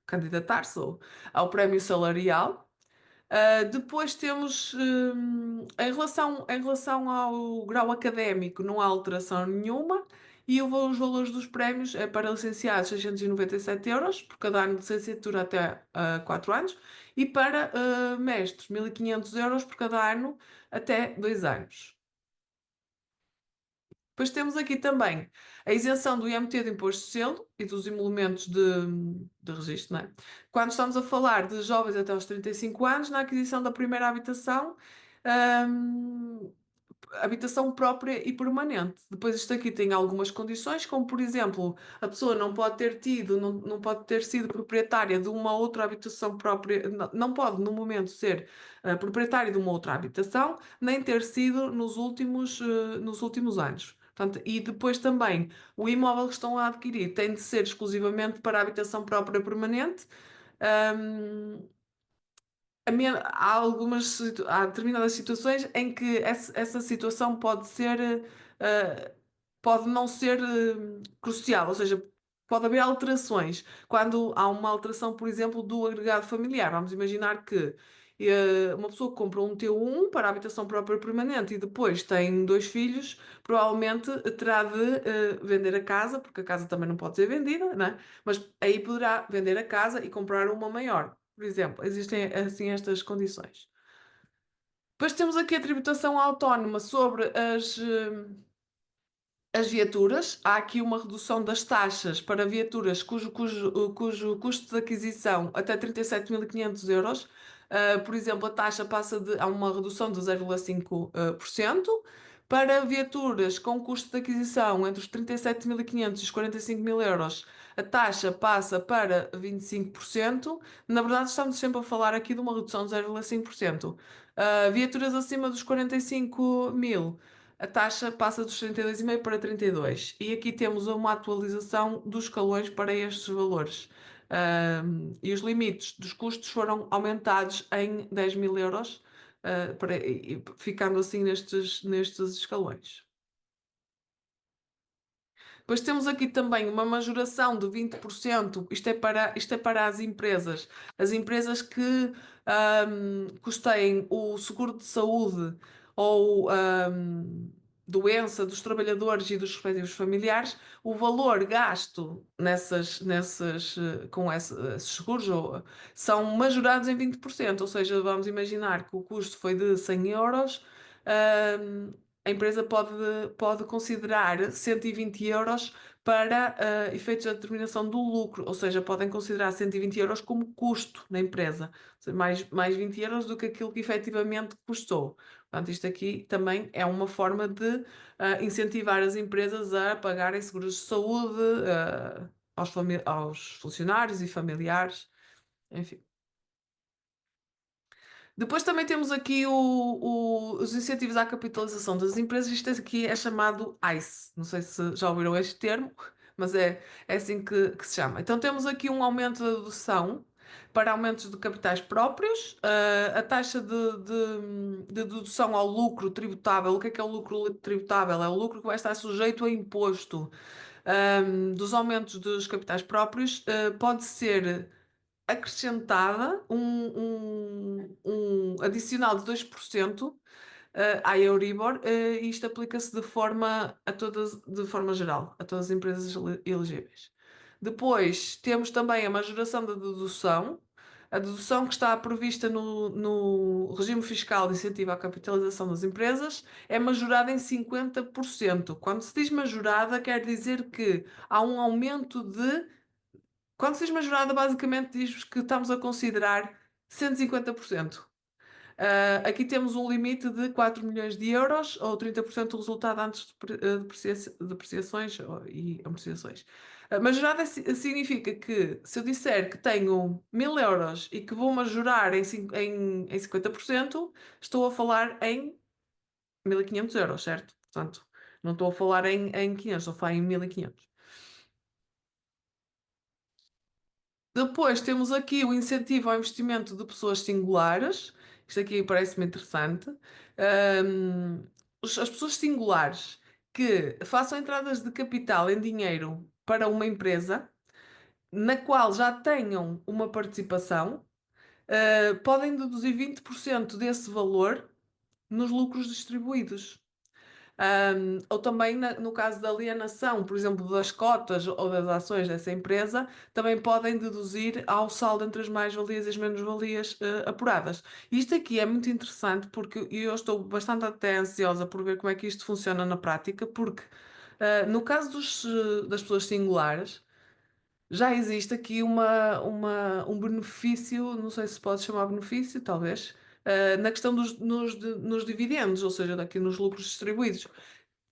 candidatar-se ao prémio salarial. Depois temos, em relação ao grau académico, não há alteração nenhuma, e os valores dos prémios é para licenciados 697 euros por cada ano de licenciatura até 4 anos, e para mestres 1500 euros por cada ano até 2 anos. Depois temos aqui também a isenção do IMT de imposto de selo e dos emolumentos de registro, não é? Quando estamos a falar de jovens até aos 35 anos, na aquisição da primeira hum, habitação própria e permanente. Depois isto aqui tem algumas condições, como por exemplo, a pessoa não pode ter tido, não pode ter sido proprietária de uma outra habitação própria, não pode no momento ser proprietária de uma outra habitação, nem ter sido nos últimos anos. Portanto, e depois também o imóvel que estão a adquirir tem de ser exclusivamente para a habitação própria permanente. Hum, há determinadas situações em que essa situação eh, pode não ser crucial, ou seja, pode haver alterações. Quando há uma alteração, por exemplo, do agregado familiar, vamos imaginar que uma pessoa que compra um T1 para a habitação própria permanente e depois tem 2 filhos, provavelmente terá de vender a casa, porque a casa também não pode ser vendida, né? Mas aí poderá vender a casa e comprar uma maior. Por exemplo, existem assim estas condições. Depois temos aqui a tributação autónoma sobre as viaturas. Há aqui uma redução das taxas para viaturas cujo custo de aquisição até 37.500 euros. Por exemplo, a taxa há uma redução de 0,5%. Para viaturas com custo de aquisição entre os 37.500 e os 45.000 euros, a taxa passa para 25%. Na verdade, estamos sempre a falar aqui de uma redução de 0,5%. Viaturas acima dos 45 mil, a taxa passa dos 32,5 para 32. E aqui temos uma atualização dos escalões para estes valores. E os limites dos custos foram aumentados em 10 mil euros, ficando assim nestes escalões. Depois temos aqui também uma majoração de 20%. Isto é para as empresas. As empresas que custeiem o seguro de saúde ou doença dos trabalhadores e dos respectivos familiares, o valor gasto com esses seguros são majorados em 20%. Ou seja, vamos imaginar que o custo foi de 100 euros. hum, a empresa pode considerar 120 euros para efeitos de determinação do lucro, ou seja, podem considerar 120 euros como custo da empresa, ou seja, mais 20 euros do que aquilo que efetivamente custou. Portanto, isto aqui também é uma forma de incentivar as empresas a pagarem seguros de saúde aos funcionários e familiares, enfim. Depois também temos aqui os incentivos à capitalização das empresas. Isto aqui é chamado ICE. Não sei se já ouviram este termo, mas é assim que se chama. Então temos aqui um aumento da dedução Para aumentos de capitais próprios, a taxa de dedução ao lucro tributável. O que é o lucro tributável? É o lucro que vai estar sujeito a imposto, dos aumentos dos capitais próprios, pode ser acrescentada um adicional de 2% à Euribor, e isto aplica-se de forma geral, a todas as empresas elegíveis. Depois temos também a majoração da dedução. A dedução que está prevista no regime fiscal de incentivo à capitalização das empresas é majorada em 50%. Quando se diz majorada, quer dizer que há um aumento de. Quando se diz majorada, basicamente diz que estamos a considerar 150%. Aqui temos um limite de 4 milhões de euros ou 30% do resultado antes de depreciações e amortizações. Majorada significa que se eu disser que tenho 1000 euros e que vou majorar em 50%, estou a falar em 1500 euros, certo? Portanto, não estou a falar em 500, estou a falar em 1500. Depois temos aqui o incentivo ao investimento de pessoas singulares. Isto aqui parece-me interessante. As pessoas singulares que façam entradas de capital em dinheiro para uma empresa na qual já tenham uma participação, podem deduzir 20% desse valor nos lucros distribuídos. Ou também no caso da alienação, por exemplo, das cotas ou das ações dessa empresa, também podem deduzir ao saldo entre as mais-valias e as menos-valias apuradas. Isto aqui é muito interessante porque eu estou bastante até ansiosa por ver como é que isto funciona na prática, porque no caso das pessoas singulares, já existe aqui um benefício, não sei se pode chamar benefício, talvez, na questão nos dividendos, ou seja, daqui nos lucros distribuídos.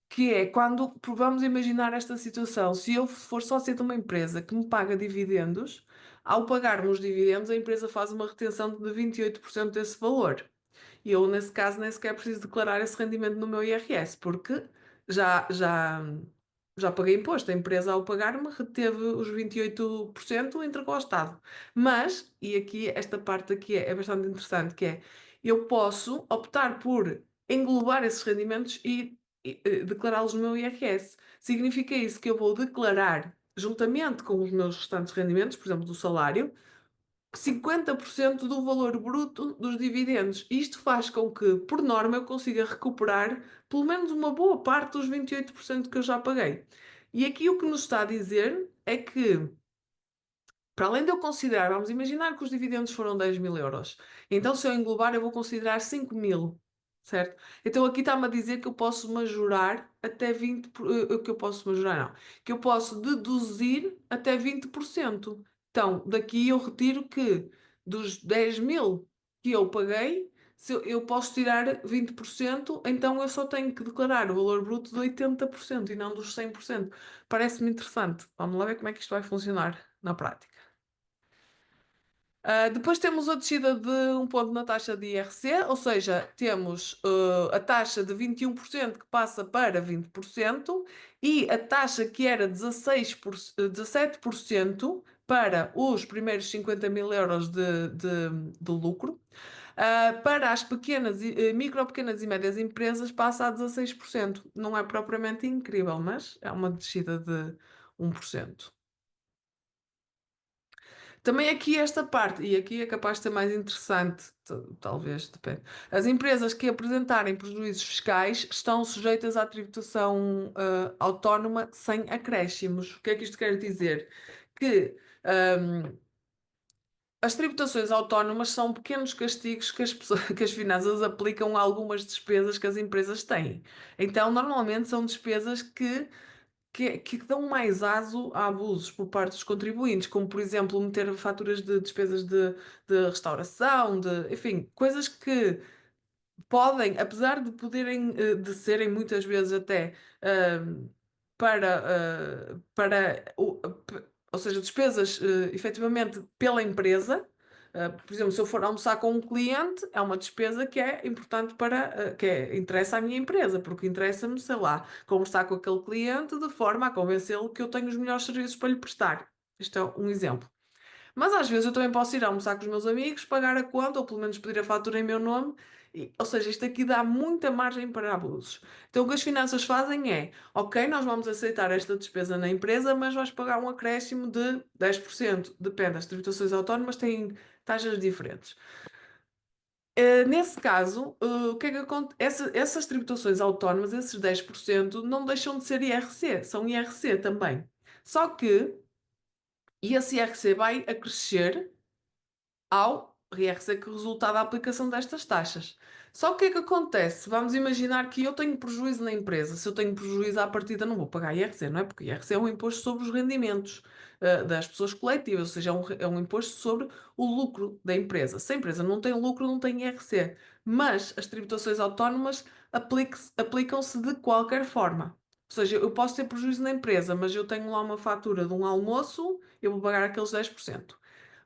Que é quando, vamos imaginar esta situação, se eu for sócio de uma empresa que me paga dividendos, ao pagar-me os dividendos, a empresa faz uma retenção de 28% desse valor. E eu, nesse caso, nem sequer preciso declarar esse rendimento no meu IRS, porque já, já, já paguei imposto. A empresa, ao pagar-me, reteve os 28% e entregou ao Estado. Mas, e aqui, esta parte aqui é bastante interessante, que é, eu posso optar por englobar esses rendimentos e declará-los no meu IRS. Significa isso que eu vou declarar, juntamente com os meus restantes rendimentos, por exemplo, do salário, 50% do valor bruto dos dividendos. Isto faz com que, por norma, eu consiga recuperar pelo menos uma boa parte dos 28% que eu já paguei. E aqui o que nos está a dizer é que, para além de eu considerar, vamos imaginar que os dividendos foram 10.000 euros. Então, se eu englobar, eu vou considerar 5.000, certo? Então, aqui está-me a dizer que eu posso majorar até 20%, que eu posso majorar, não, que eu posso deduzir até 20%. Então, daqui eu retiro que dos 10.000 que eu paguei, se eu posso tirar 20%, então eu só tenho que declarar o valor bruto de 80% e não dos 100%. Parece-me interessante. Vamos lá ver como é que isto vai funcionar na prática. Depois temos a descida de um ponto na taxa de IRC, ou seja, temos a taxa de 21% que passa para 20% e a taxa que era 17% para os primeiros 50.000 euros de lucro. Para as micro, pequenas e médias empresas passa a 16%. Não é propriamente incrível, mas é uma descida de 1%. Também aqui esta parte, e aqui é capaz de ser mais interessante, talvez, depende. As empresas que apresentarem prejuízos fiscais estão sujeitas à tributação autónoma sem acréscimos. O que é que isto quer dizer? Que as tributações autónomas são pequenos castigos que que as finanças aplicam a algumas despesas que as empresas têm. Então, normalmente são despesas que dão mais aso a abusos por parte dos contribuintes, como por exemplo meter faturas de despesas de restauração, enfim, coisas que podem, apesar de poderem, de serem muitas vezes até ou seja, despesas efetivamente pela empresa. Por exemplo, se eu for almoçar com um cliente, é uma despesa que é importante interessa à minha empresa, porque interessa-me, sei lá, conversar com aquele cliente de forma a convencê-lo que eu tenho os melhores serviços para lhe prestar. Isto é um exemplo. Mas às vezes eu também posso ir almoçar com os meus amigos, pagar a conta, ou pelo menos pedir a fatura em meu nome. Ou seja, isto aqui dá muita margem para abusos. Então o que as finanças fazem é, ok, nós vamos aceitar esta despesa na empresa, mas vais pagar um acréscimo de 10%. Depende, as tributações autónomas têm taxas diferentes. Nesse caso, o que é que acontece? Essas tributações autónomas, esses 10%, não deixam de ser IRC, são IRC também. Só que esse IRC vai a crescer ao IRC que resulta da aplicação destas taxas. Só que o que é que acontece? Vamos imaginar que eu tenho prejuízo na empresa. Se eu tenho prejuízo à partida, não vou pagar IRC, não é? Porque IRC é um imposto sobre os rendimentos das pessoas coletivas, ou seja, é um imposto sobre o lucro da empresa. Se a empresa não tem lucro, não tem IRC. Mas as tributações autónomas aplicam-se de qualquer forma. Ou seja, eu posso ter prejuízo na empresa, mas eu tenho lá uma fatura de um almoço, eu vou pagar aqueles 10%.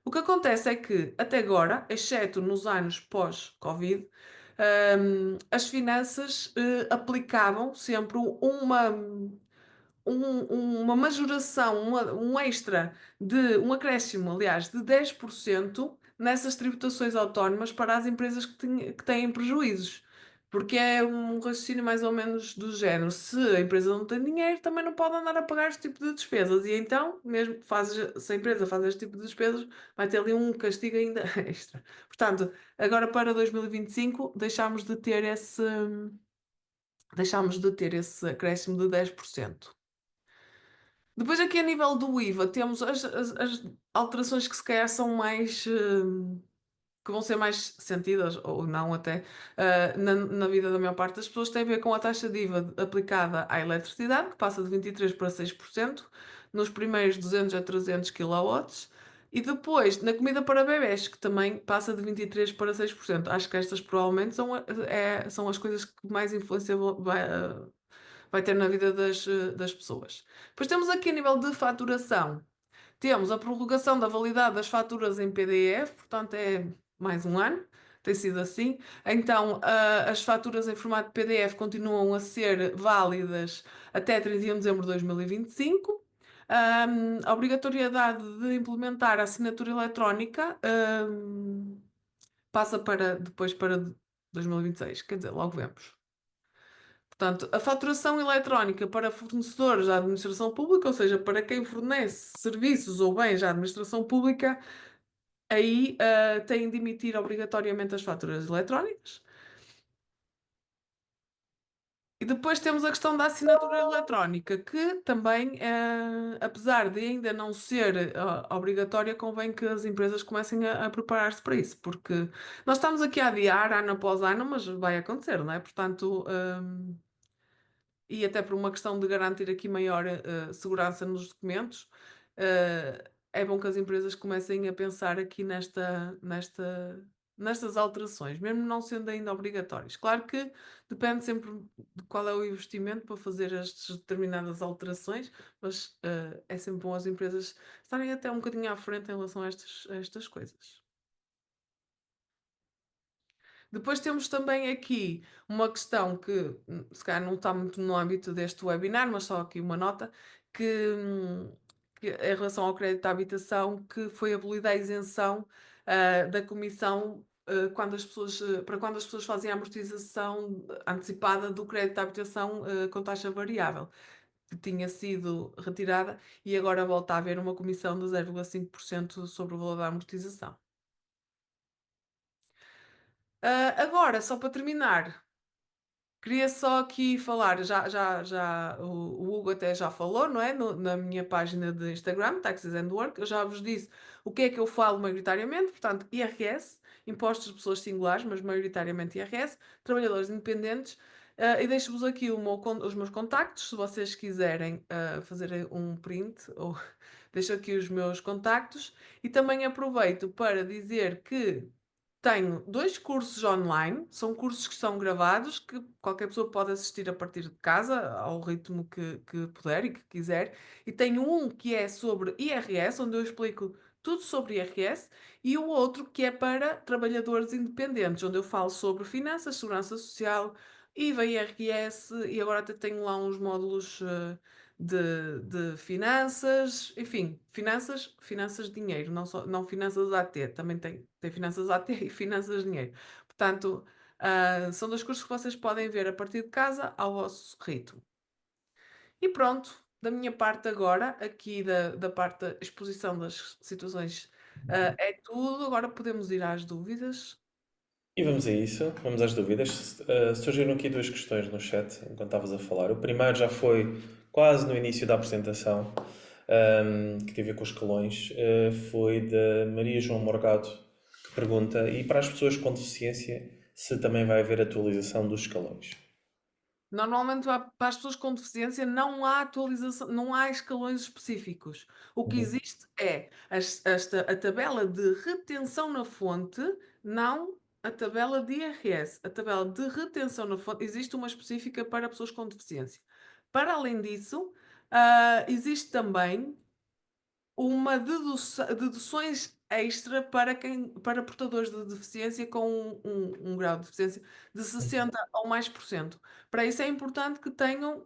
O que acontece é que, até agora, exceto nos anos pós-Covid, as finanças aplicavam sempre uma majoração, um extra um acréscimo, aliás, de 10% nessas tributações autónomas para as empresas que têm prejuízos. Porque é um raciocínio mais ou menos do género. Se a empresa não tem dinheiro, também não pode andar a pagar este tipo de despesas. E então, mesmo que se a empresa faz este tipo de despesas, vai ter ali um castigo ainda extra. Portanto, agora para 2025, deixámos de ter esse acréscimo de 10%. Depois aqui a nível do IVA temos as alterações que se calhar são mais que vão ser mais sentidas, ou não até, na vida da maior parte das pessoas, tem a ver com a taxa de IVA aplicada à eletricidade, que passa de 23% para 6%, nos primeiros 200 a 300 kW, e depois na comida para bebés, que também passa de 23% para 6%. Acho que estas provavelmente são as coisas que mais influência vai ter na vida das pessoas. Depois temos aqui a nível de faturação. Temos a prorrogação da validade das faturas em PDF, portanto é mais um ano, tem sido assim. Então, as faturas em formato PDF continuam a ser válidas até 31 de dezembro de 2025. A obrigatoriedade de implementar a assinatura eletrónica, passa depois para 2026, quer dizer, logo vemos. Portanto, a faturação eletrónica para fornecedores da administração pública, ou seja, para quem fornece serviços ou bens à administração pública, aí têm de emitir obrigatoriamente as faturas eletrónicas. E depois temos a questão da assinatura eletrónica, que também, apesar de ainda não ser obrigatória, convém que as empresas comecem a preparar-se para isso, porque nós estamos aqui a adiar ano após ano, mas vai acontecer, não é? Portanto, e até por uma questão de garantir aqui maior segurança nos documentos, é bom que as empresas comecem a pensar aqui nestas alterações, mesmo não sendo ainda obrigatórias. Claro que depende sempre de qual é o investimento para fazer estas determinadas alterações, mas é sempre bom as empresas estarem até um bocadinho à frente em relação a estas coisas. Depois temos também aqui uma questão que se calhar não está muito no âmbito deste webinar, mas só aqui uma nota, que em relação ao crédito à habitação, que foi abolida a isenção da comissão para quando as pessoas fazem a amortização antecipada do crédito à habitação com taxa variável, que tinha sido retirada e agora volta a haver uma comissão de 0,5% sobre o valor da amortização. Agora, só para terminar, queria só aqui falar, o Hugo até já falou, não é? Na minha página de Instagram, Taxes and Work, eu já vos disse o que é que eu falo maioritariamente, portanto, IRS, impostos de pessoas singulares, mas maioritariamente IRS, trabalhadores independentes, e deixo-vos aqui os meus contactos, se vocês quiserem fazer um print, ou deixo aqui os meus contactos, e também aproveito para dizer que tenho dois cursos online, são cursos que são gravados, que qualquer pessoa pode assistir a partir de casa, ao ritmo que puder e que quiser. E tenho um que é sobre IRS, onde eu explico tudo sobre IRS, e o outro que é para trabalhadores independentes, onde eu falo sobre finanças, segurança social, IVA, IRS, e agora até tenho lá uns módulos de finanças, enfim, finanças de dinheiro, não finanças AT, também tem finanças AT e finanças de dinheiro. Portanto, são dois cursos que vocês podem ver a partir de casa ao vosso ritmo. E pronto, da minha parte agora, aqui da parte da exposição das situações, é tudo. Agora podemos ir às dúvidas. E vamos a isso, vamos às dúvidas. Surgiram aqui duas questões no chat enquanto estavas a falar. O primeiro já foi quase no início da apresentação, que tem a ver com os escalões. Foi da Maria João Morgado, que pergunta: e para as pessoas com deficiência, se também vai haver atualização dos escalões? Normalmente, para as pessoas com deficiência, não há atualização, não há escalões específicos. O que Uhum. existe é a tabela de retenção na fonte, não a tabela de IRS. A tabela de retenção na fonte existe uma específica para pessoas com deficiência. Para além disso, existe também uma deduções extra para portadores de deficiência com um grau de deficiência de 60 ou mais por cento. Para isso é importante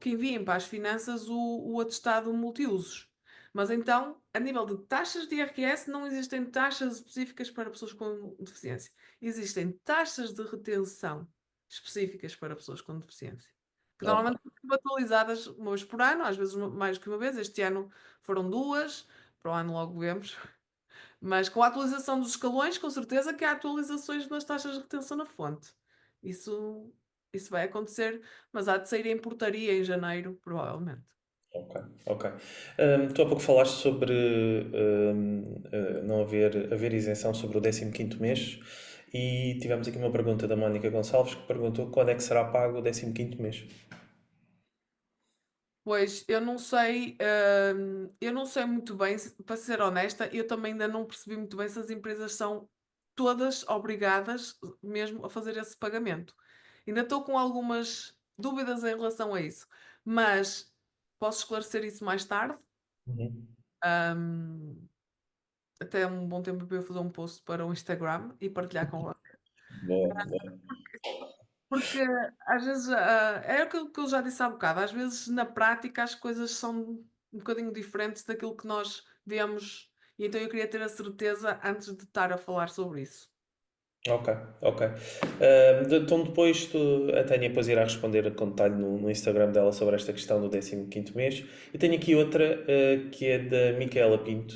que enviem para as finanças o atestado multiusos. Mas então, a nível de taxas de IRS, não existem taxas específicas para pessoas com deficiência. Existem taxas de retenção específicas para pessoas com deficiência, que Ok, normalmente são atualizadas uma vez por ano, às vezes mais que uma vez. Este ano foram duas, para o ano logo vemos. Mas com a atualização dos escalões, com certeza que há atualizações nas taxas de retenção na fonte. Isso, isso vai acontecer, mas há de sair em portaria em janeiro, provavelmente. ok. Tu há pouco falaste sobre não haver isenção sobre o 15º mês e tivemos aqui uma pergunta da Mónica Gonçalves que perguntou quando é que será pago o 15º mês. Pois, eu não sei muito bem, para ser honesta, eu também ainda não percebi muito bem se as empresas são todas obrigadas mesmo a fazer esse pagamento. Ainda estou com algumas dúvidas em relação a isso, mas posso esclarecer isso mais tarde. Uhum. Ahm, Até é um bom tempo para eu fazer um post para o Instagram e partilhar com vocês. Boa, boa. Porque às vezes é aquilo que eu já disse há bocado, às vezes na prática as coisas são um bocadinho diferentes daquilo que nós vemos, e então eu queria ter a certeza antes de estar a falar sobre isso. Ok, ok. Então depois a Tânia depois irá responder com detalhe no Instagram dela sobre esta questão do 15º mês. E tenho aqui outra que é da Micaela Pinto,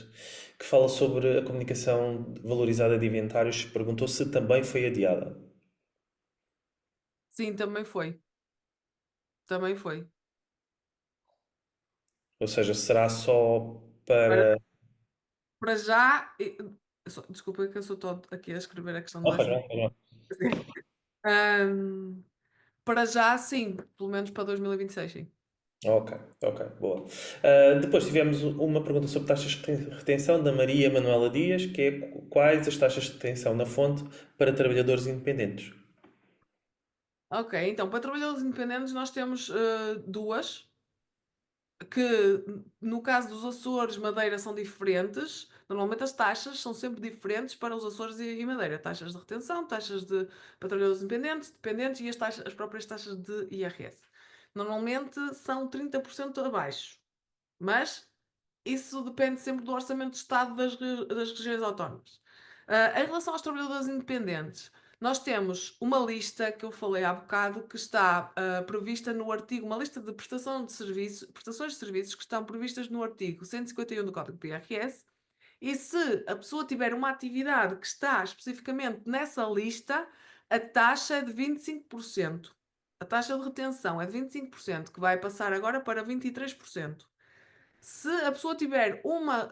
que fala sobre a comunicação valorizada de inventários. Perguntou se também foi adiada. Sim, também foi. Também foi. Ou seja, será só Para, para. para já, desculpa que eu só estou aqui a escrever a questão do Oh, faz décimo. mal, faz mal. Ahm, para já, sim, pelo menos para 2026, sim. Ok, ok, boa. Depois tivemos uma pergunta sobre taxas de retenção da Maria Manuela Dias, que é quais as taxas de retenção na fonte para trabalhadores independentes? Ok, então para trabalhadores independentes nós temos duas, que no caso dos Açores, Madeira são diferentes. Normalmente as taxas são sempre diferentes para os Açores e Madeira. Taxas de retenção, para trabalhadores independentes, dependentes e as próprias taxas de IRS. Normalmente são 30% abaixo, mas isso depende sempre do orçamento de Estado das regiões autónomas. Em relação aos trabalhadores independentes, nós temos uma lista que eu falei há bocado que está prevista no artigo, uma lista de prestações de serviços que estão previstas no artigo 151 do Código do IRS. E se a pessoa tiver uma atividade que está especificamente nessa lista, a taxa é de 25%. A taxa de retenção é de 25%, que vai passar agora para 23%. Se a pessoa tiver uma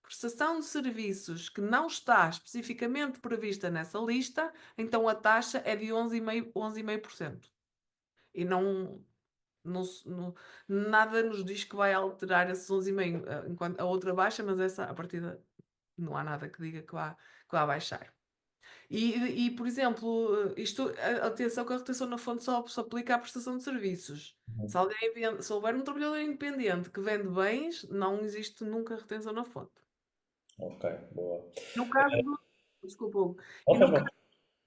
prestação de serviços que não está especificamente prevista nessa lista, então a taxa é de 11,5%. E nada nos diz que vai alterar esses 11,5%, enquanto a outra baixa, mas essa, a partida, não há nada que diga que vá baixar. Por exemplo, atenção que a retenção na fonte só se aplica à prestação de serviços. Se houver um trabalhador independente que vende bens, não existe nunca retenção na fonte. Ok, boa. No caso do, desculpa, Hugo. Não E faz no mal. caso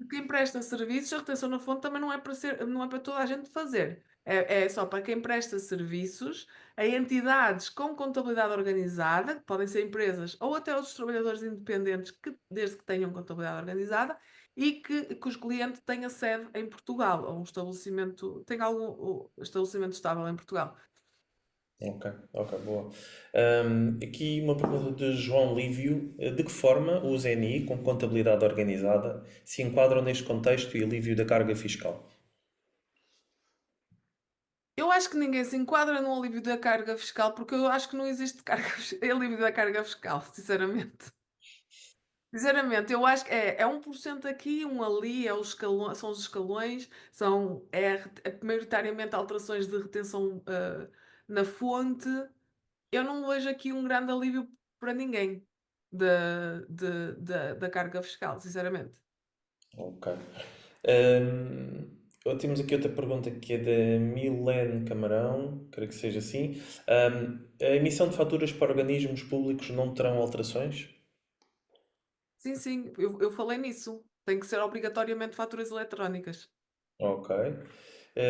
de quem presta serviços, a retenção na fonte também não é para toda a gente fazer. É só para quem presta serviços a entidades com contabilidade organizada, que podem ser empresas ou até os trabalhadores independentes, desde que tenham contabilidade organizada, e que cujo cliente tenha sede em Portugal, ou um estabelecimento, tem algum estabelecimento estável em Portugal. Ok, ok, boa. Aqui uma pergunta de João Lívio. De que forma os NI, com contabilidade organizada, se enquadram neste contexto e alívio da carga fiscal? Eu acho que ninguém se enquadra no alívio da carga fiscal, porque eu acho que não existe alívio da carga fiscal, sinceramente. Sinceramente, eu acho que é 1% aqui, um ali, são os escalões, maioritariamente alterações de retenção na fonte. Eu não vejo aqui um grande alívio para ninguém da carga fiscal, sinceramente. Ok. Temos aqui outra pergunta que é da Milene Camarão, creio que seja assim. A emissão de faturas para organismos públicos não terão alterações? Sim, sim, eu falei nisso. Tem que ser obrigatoriamente faturas eletrónicas. Ok.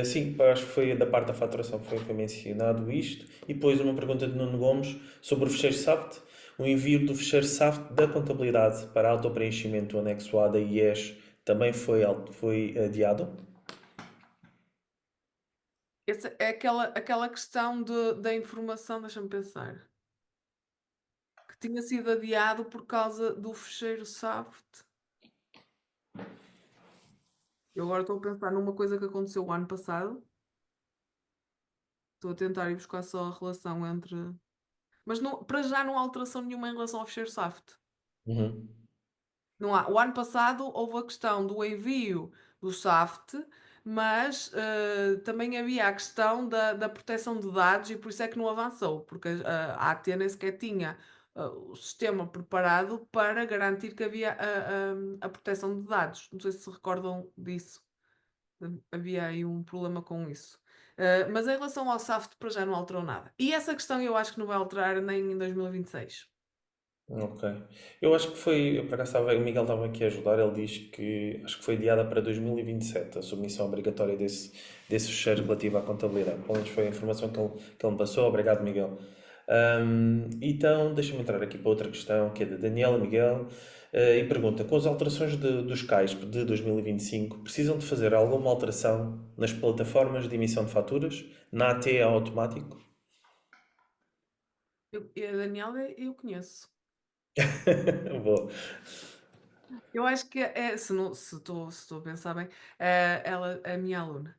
Sim, acho que foi da parte da faturação foi mencionado isto. E depois uma pergunta de Nuno Gomes sobre o fecheiro SAFT. O envio do fecheiro SAFT da contabilidade para autopreenchimento anexo A da IES também foi adiado? Essa é aquela questão da informação, deixa-me pensar, que tinha sido adiado por causa do fecheiro SAFT. Eu agora estou a pensar numa coisa que aconteceu o ano passado. Estou a tentar ir buscar só a relação entre. Mas para já não há alteração nenhuma em relação ao fecheiro SAFT. Uhum. Não há. O ano passado houve a questão do envio do SAFT, mas também havia a questão da proteção de dados e por isso é que não avançou, porque a AT nem sequer tinha o sistema preparado para garantir que havia a proteção de dados. Não sei se se recordam disso. Havia aí um problema com isso. Mas em relação ao SAFT, para já não alterou nada. E essa questão eu acho que não vai alterar nem em 2026. Ok. Eu acho que foi, eu por acaso o Miguel estava aqui a ajudar, ele diz que acho que foi adiada para 2027 a submissão obrigatória desse fecheiro relativo à contabilidade. Pelo menos foi a informação que ele me passou. Obrigado, Miguel. Então, deixa-me entrar aqui para outra questão, que é da Daniela Miguel, e pergunta: com as alterações dos CAIs de 2025, precisam de fazer alguma alteração nas plataformas de emissão de faturas, na AT automático? E a Daniela eu conheço. Boa. Eu acho que se não, se estou a pensar bem, ela é a minha aluna.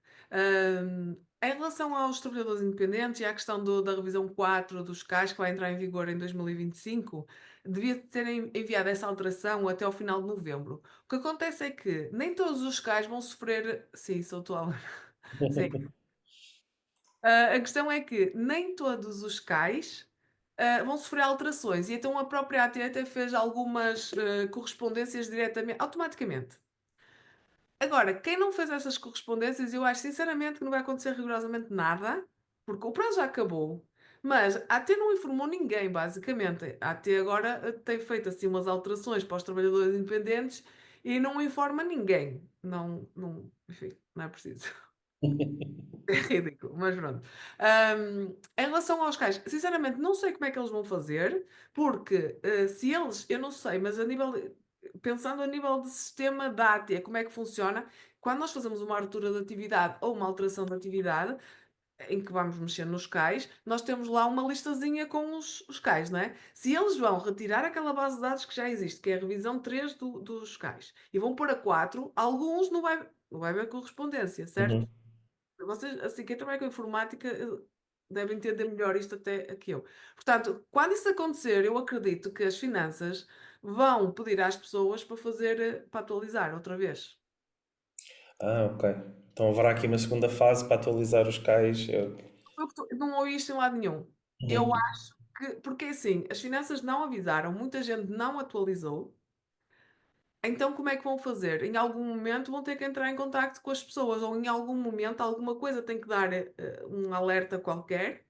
Em relação aos trabalhadores independentes e à questão da revisão 4 dos CAIs, que vai entrar em vigor em 2025, devia ter enviado essa alteração até ao final de novembro. O que acontece é que nem todos os CAIs vão sofrer. Sim, sou tua aluna. Sim. A questão é que nem todos os CAIs vão sofrer alterações e então a própria AT até fez algumas correspondências diretamente, automaticamente. Agora, quem não fez essas correspondências, eu acho sinceramente que não vai acontecer rigorosamente nada, porque o prazo já acabou. Mas a AT não informou ninguém, basicamente. A AT agora tem feito assim umas alterações para os trabalhadores independentes e não informa ninguém. Não, não, enfim, não é preciso. É ridículo, mas pronto. Em relação aos cais, sinceramente, não sei como é que eles vão fazer, porque se eles, eu não sei, mas pensando a nível de sistema Dátia, como é que funciona, quando nós fazemos uma abertura de atividade ou uma alteração de atividade, em que vamos mexer nos cais, nós temos lá uma listazinha com os cais, não é? Se eles vão retirar aquela base de dados que já existe, que é a revisão 3 dos cais, e vão pôr a 4, alguns não vai haver correspondência, certo? Uhum. Vocês, assim, quem trabalha com informática deve entender melhor isto até que eu. Portanto, quando isso acontecer, eu acredito que as finanças vão pedir às pessoas para fazer, para atualizar outra vez. Ah, ok. Então haverá aqui uma segunda fase para atualizar os cais. Não ouvi isto em lado nenhum. Eu Uhum. acho que, porque assim, as finanças não avisaram, muita gente não atualizou. Então, como é que vão fazer? Em algum momento vão ter que entrar em contacto com as pessoas, ou em algum momento alguma coisa tem que dar um alerta qualquer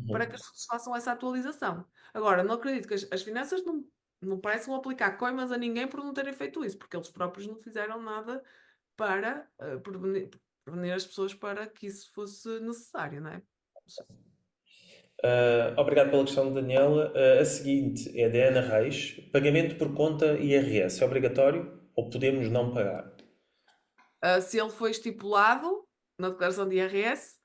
para Uhum. que as pessoas façam essa atualização. Agora, não acredito que as finanças não parecem aplicar coimas a ninguém por não terem feito isso, porque eles próprios não fizeram nada para prevenir. prevenir as pessoas para que isso fosse necessário, não é? Obrigado pela questão, Daniela. A seguinte é da Ana Reis. Pagamento por conta IRS é obrigatório ou podemos não pagar? Se ele foi estipulado na declaração de IRS,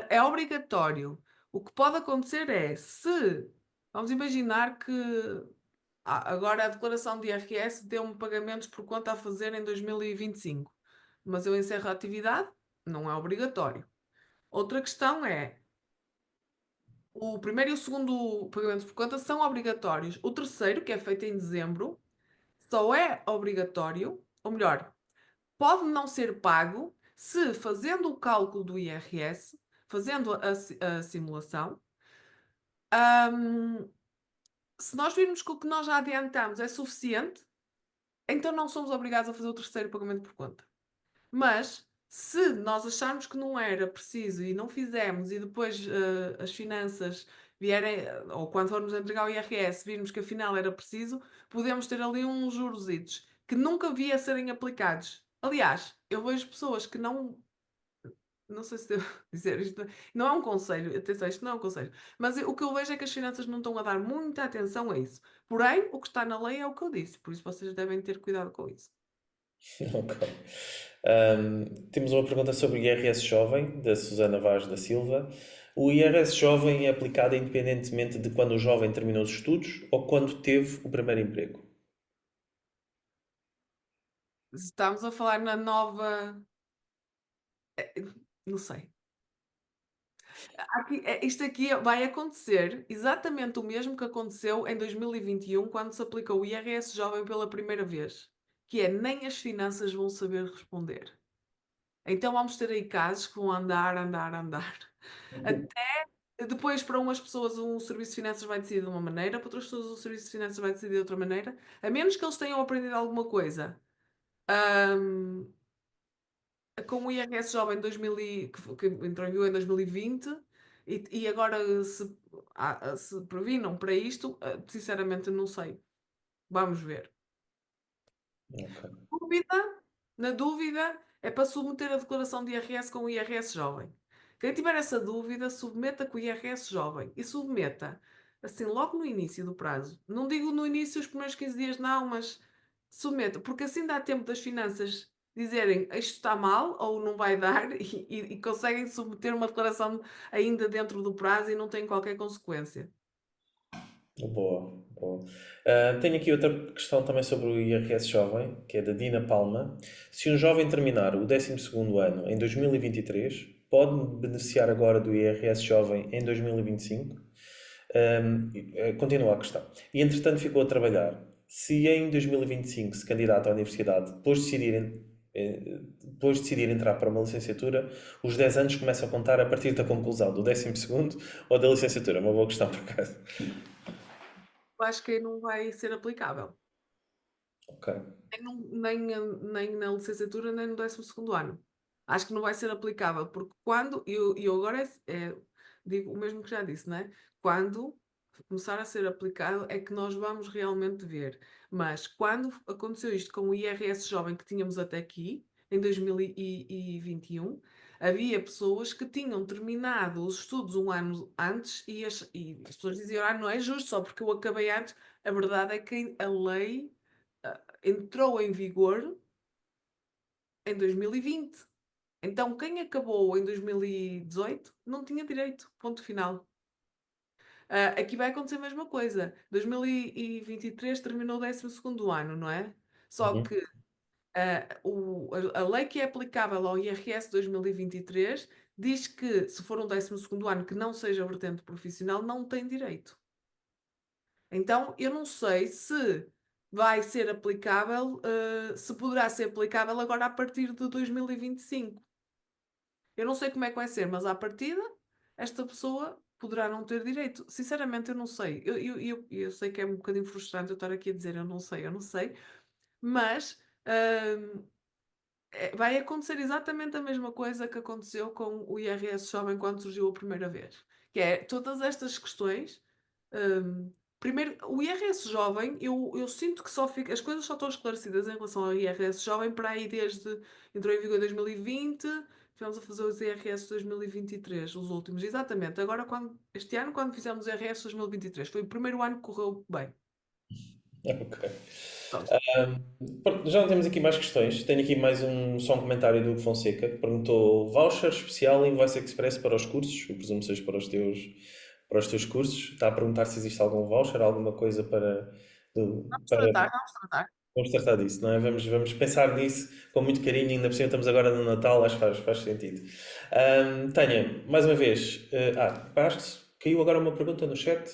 é obrigatório. O que pode acontecer é, se, vamos imaginar que agora a declaração de IRS deu-me pagamentos por conta a fazer em 2025, mas eu encerro a atividade, não é obrigatório. Outra questão é, o primeiro e o segundo pagamento por conta são obrigatórios. O terceiro, que é feito em dezembro, só é obrigatório, ou melhor, pode não ser pago se, fazendo o cálculo do IRS, fazendo a simulação, ahm, se nós virmos que o que nós já adiantamos é suficiente, então não somos obrigados a fazer o terceiro pagamento por conta. Mas se nós acharmos que não era preciso e não fizemos, e depois as finanças vierem, ou quando formos entregar o IRS, virmos que afinal era preciso, podemos ter ali uns jurositos que nunca vi a serem aplicados. Aliás, eu vejo pessoas que não sei se devo dizer isto, não é um conselho, atenção, isto não é um conselho, mas o que eu vejo é que as finanças não estão a dar muita atenção a isso. Porém, o que está na lei é o que eu disse, por isso vocês devem ter cuidado com isso. Ok. Temos uma pergunta sobre o IRS Jovem, da Susana Vaz da Silva. O IRS Jovem é aplicado independentemente de quando o jovem terminou os estudos ou quando teve o primeiro emprego? Estamos a falar na nova. Não sei. Isto aqui vai acontecer exatamente o mesmo que aconteceu em 2021, quando se aplicou o IRS Jovem pela primeira vez, que é nem as finanças vão saber responder. Então vamos ter aí casos que vão andar, andar, andar. Até depois, para umas pessoas, um serviço de finanças vai decidir de uma maneira, para outras pessoas, o serviço de finanças vai decidir de outra maneira, a menos que eles tenham aprendido alguma coisa. Ahm, com o IRS Jovem 2000 que entrou em vigor em 2020 e agora se previnam para isto, sinceramente não sei. Vamos ver. Ok. Dúvida, na dúvida, é para submeter a declaração de IRS com o IRS Jovem. Quem tiver essa dúvida, submeta com o IRS Jovem e submeta assim logo no início do prazo. Não digo no início, os primeiros 15 dias, não, mas submeta, porque assim dá tempo das finanças dizerem isto está mal ou não vai dar e conseguem submeter uma declaração ainda dentro do prazo e não tem qualquer consequência. Boa, boa. Tenho aqui outra questão também sobre o IRS Jovem, que é da Dina Palma. Se um jovem terminar o 12º ano em 2023, pode beneficiar agora do IRS Jovem em 2025? Continua a questão. E entretanto ficou a trabalhar. Se em 2025 se candidata à universidade, depois de decidir entrar para uma licenciatura, os 10 anos começam a contar a partir da conclusão do 12º ou da licenciatura? Uma boa questão, por acaso. Eu acho que aí não vai ser aplicável. Ok. Nem na licenciatura, nem no 12º ano. Acho que não vai ser aplicável, porque quando, e eu agora digo o mesmo que já disse, né? Quando começar a ser aplicado é que nós vamos realmente ver. Mas quando aconteceu isto com o IRS jovem que tínhamos até aqui, em 2021, havia pessoas que tinham terminado os estudos um ano antes e as pessoas diziam, não é justo, só porque eu acabei antes. A verdade é que a lei entrou em vigor em 2020. Então, quem acabou em 2018 não tinha direito. Ponto final. Aqui vai acontecer a mesma coisa. 2023 terminou o 12º ano, não é? Só Uhum. que a lei que é aplicável ao IRS 2023 diz que se for um 12º ano que não seja vertente profissional, não tem direito. Então, eu não sei se vai ser aplicável, se poderá ser aplicável agora a partir de 2025. Eu não sei como é que vai ser, mas à partida, esta pessoa poderá não ter direito. Sinceramente, eu não sei. Eu sei que é um bocadinho frustrante eu estar aqui a dizer eu não sei, mas vai acontecer exatamente a mesma coisa que aconteceu com o IRS Jovem quando surgiu a primeira vez. Que é todas estas questões. hum, Primeiro, o IRS Jovem, eu sinto que só fica, as coisas só estão esclarecidas em relação ao IRS Jovem para aí desde, entrou em vigor em 2020, estivemos a fazer os IRS 2023, os últimos, exatamente. Agora, este ano, quando fizemos os IRS 2023, foi o primeiro ano que correu bem. Ok. Pronto. Pronto, já não temos aqui mais questões. Tenho aqui mais só um comentário do Hugo Fonseca que perguntou: voucher especial Invoice Express para os cursos? Eu presumo que seja para os teus cursos. Está a perguntar se existe algum voucher, alguma coisa Vamos para tratar, vamos tratar. vamos tratar disso, não é? Vamos pensar nisso com muito carinho, ainda por cima estamos agora no Natal, acho que faz sentido. Tânia, mais uma vez, acho que caiu agora uma pergunta no chat.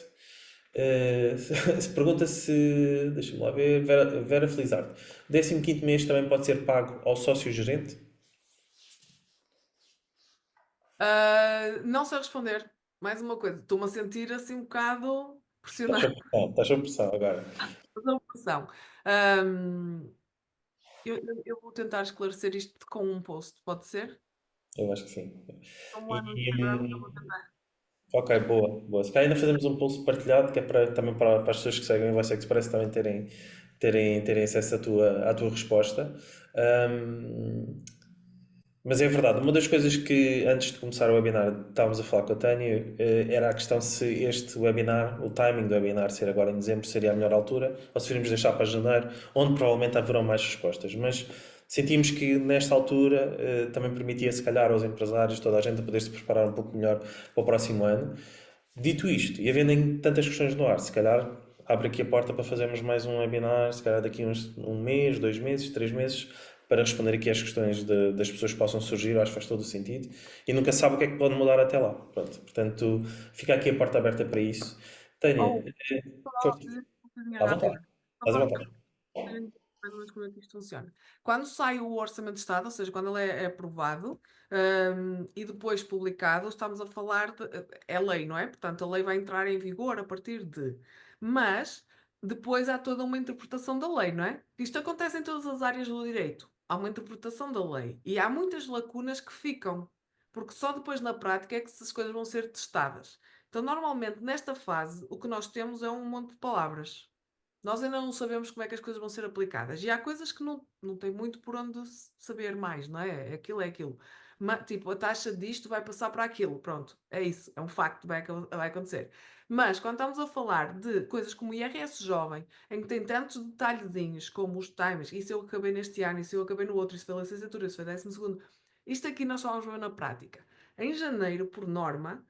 Se pergunta se, deixa-me lá ver, Vera Felizardo, o 15º mês também pode ser pago ao sócio-gerente? Não sei responder. Mais uma coisa, estou-me a sentir assim um bocado pressionada. Estás sob pressão agora. Sob pressão. Ahm, eu vou tentar esclarecer isto com um post, pode ser? Eu acho que sim. Como lá no E, Instagram, eu vou tentar. ok, boa, boa. Se calhar ainda fazemos um pulso partilhado, que é também para as pessoas que seguem o Voice Express também terem acesso à tua resposta. Ahm, mas é verdade, uma das coisas que antes de começar o webinar estávamos a falar com a Tânia, era a questão se este webinar, o timing do webinar ser agora em dezembro seria a melhor altura, ou se deveríamos deixar para janeiro, onde provavelmente haverão mais respostas. Mas sentimos que nesta altura também permitia se calhar aos empresários, toda a gente, a poder se preparar um pouco melhor para o próximo ano. Dito isto, e havendo tantas questões no ar, se calhar abre aqui a porta para fazermos mais um webinar, se calhar daqui um mês, 2 meses, 3 meses, para responder aqui às questões das pessoas que possam surgir. Eu acho que faz todo o sentido. E nunca sabe o que é que pode mudar até lá. Pronto, portanto, fica aqui a porta aberta para isso. Tânia, Oh, só força, dizer uma coisinha à vontade. rápida. Só Estás à para vontade. verem mais ou menos como é que isto funciona. Quando sai o Orçamento de Estado, ou seja, quando ele é aprovado, e depois publicado, estamos a falar de. É lei, não é? Portanto, a lei vai entrar em vigor a partir de. Mas depois há toda uma interpretação da lei, não é? Isto acontece em todas as áreas do direito. Há uma interpretação da lei. E há muitas lacunas que ficam. Porque só depois na prática é que essas coisas vão ser testadas. Então, normalmente, nesta fase, o que nós temos é um monte de palavras. Nós ainda não sabemos como é que as coisas vão ser aplicadas. E há coisas que não tem muito por onde saber mais, não é? Aquilo é aquilo. Tipo, a taxa disto vai passar para aquilo. Pronto, é isso. É um facto, vai acontecer. Mas quando estamos a falar de coisas como o IRS jovem, em que tem tantos detalhezinhos como os timers, isso eu acabei neste ano, isso eu acabei no outro, isso foi licenciatura, isso foi 12º. Isto aqui nós só vamos ver na prática. Em janeiro, por norma,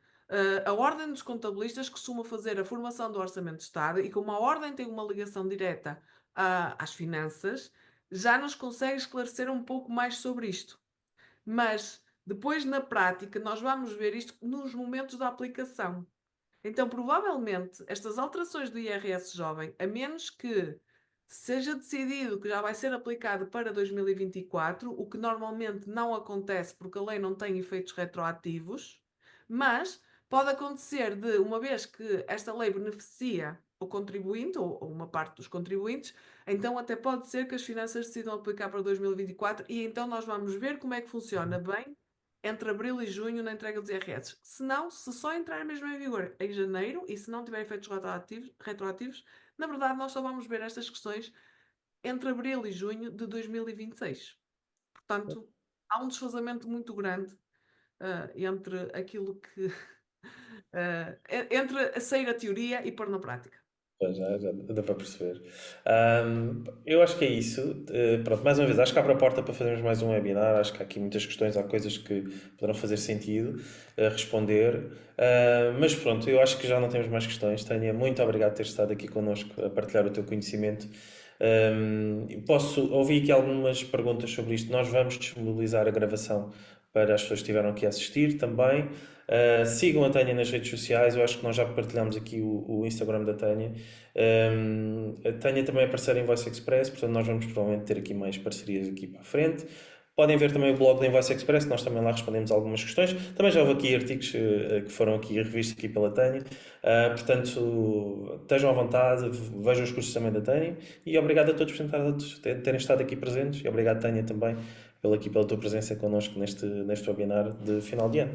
a Ordem dos Contabilistas costuma fazer a formação do Orçamento de Estado e, como a Ordem tem uma ligação direta às finanças, já nos consegue esclarecer um pouco mais sobre isto. Mas depois, na prática, nós vamos ver isto nos momentos da aplicação. Então, provavelmente, estas alterações do IRS jovem, a menos que seja decidido que já vai ser aplicado para 2024, o que normalmente não acontece porque a lei não tem efeitos retroativos, mas pode acontecer de, uma vez que esta lei beneficia o contribuinte ou uma parte dos contribuintes, então até pode ser que as finanças decidam aplicar para 2024 e então nós vamos ver como é que funciona bem entre abril e junho na entrega dos IRS. Se não, se só entrar mesmo em vigor em janeiro e se não tiver efeitos retroativos, na verdade nós só vamos ver estas questões entre abril e junho de 2026. Portanto, há um desfazamento muito grande entre aquilo que. Entre sair a teoria e pôr na prática. Já dá para perceber. Eu acho que é isso. Pronto, mais uma vez, acho que abre a porta para fazermos mais um webinar. Acho que há aqui muitas questões, há coisas que poderão fazer sentido responder. Mas pronto, eu acho que já não temos mais questões. Tânia, muito obrigado por ter estado aqui connosco a partilhar o teu conhecimento. Ouvir aqui algumas perguntas sobre isto. Nós vamos disponibilizar a gravação para as pessoas que estiveram aqui a assistir também. Sigam a Tânia nas redes sociais. Eu acho que nós já partilhamos aqui o Instagram da Tânia. A Tânia também é parceira em Voice Express, portanto nós vamos provavelmente ter aqui mais parcerias aqui para a frente. Podem ver também o blog da Invoice Express, nós também lá respondemos algumas questões. Também já houve aqui artigos que foram aqui revistos aqui pela Tânia. Portanto, estejam à vontade, vejam os cursos também da Tânia. E obrigado a todos por terem estado aqui presentes. E obrigado, Tânia, também pela tua presença connosco neste webinar de final de ano.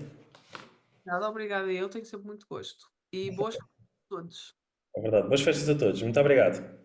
Nada, obrigada. Eu tenho sempre muito gosto. E boas festas a todos. É verdade. Boas festas a todos. Muito obrigado.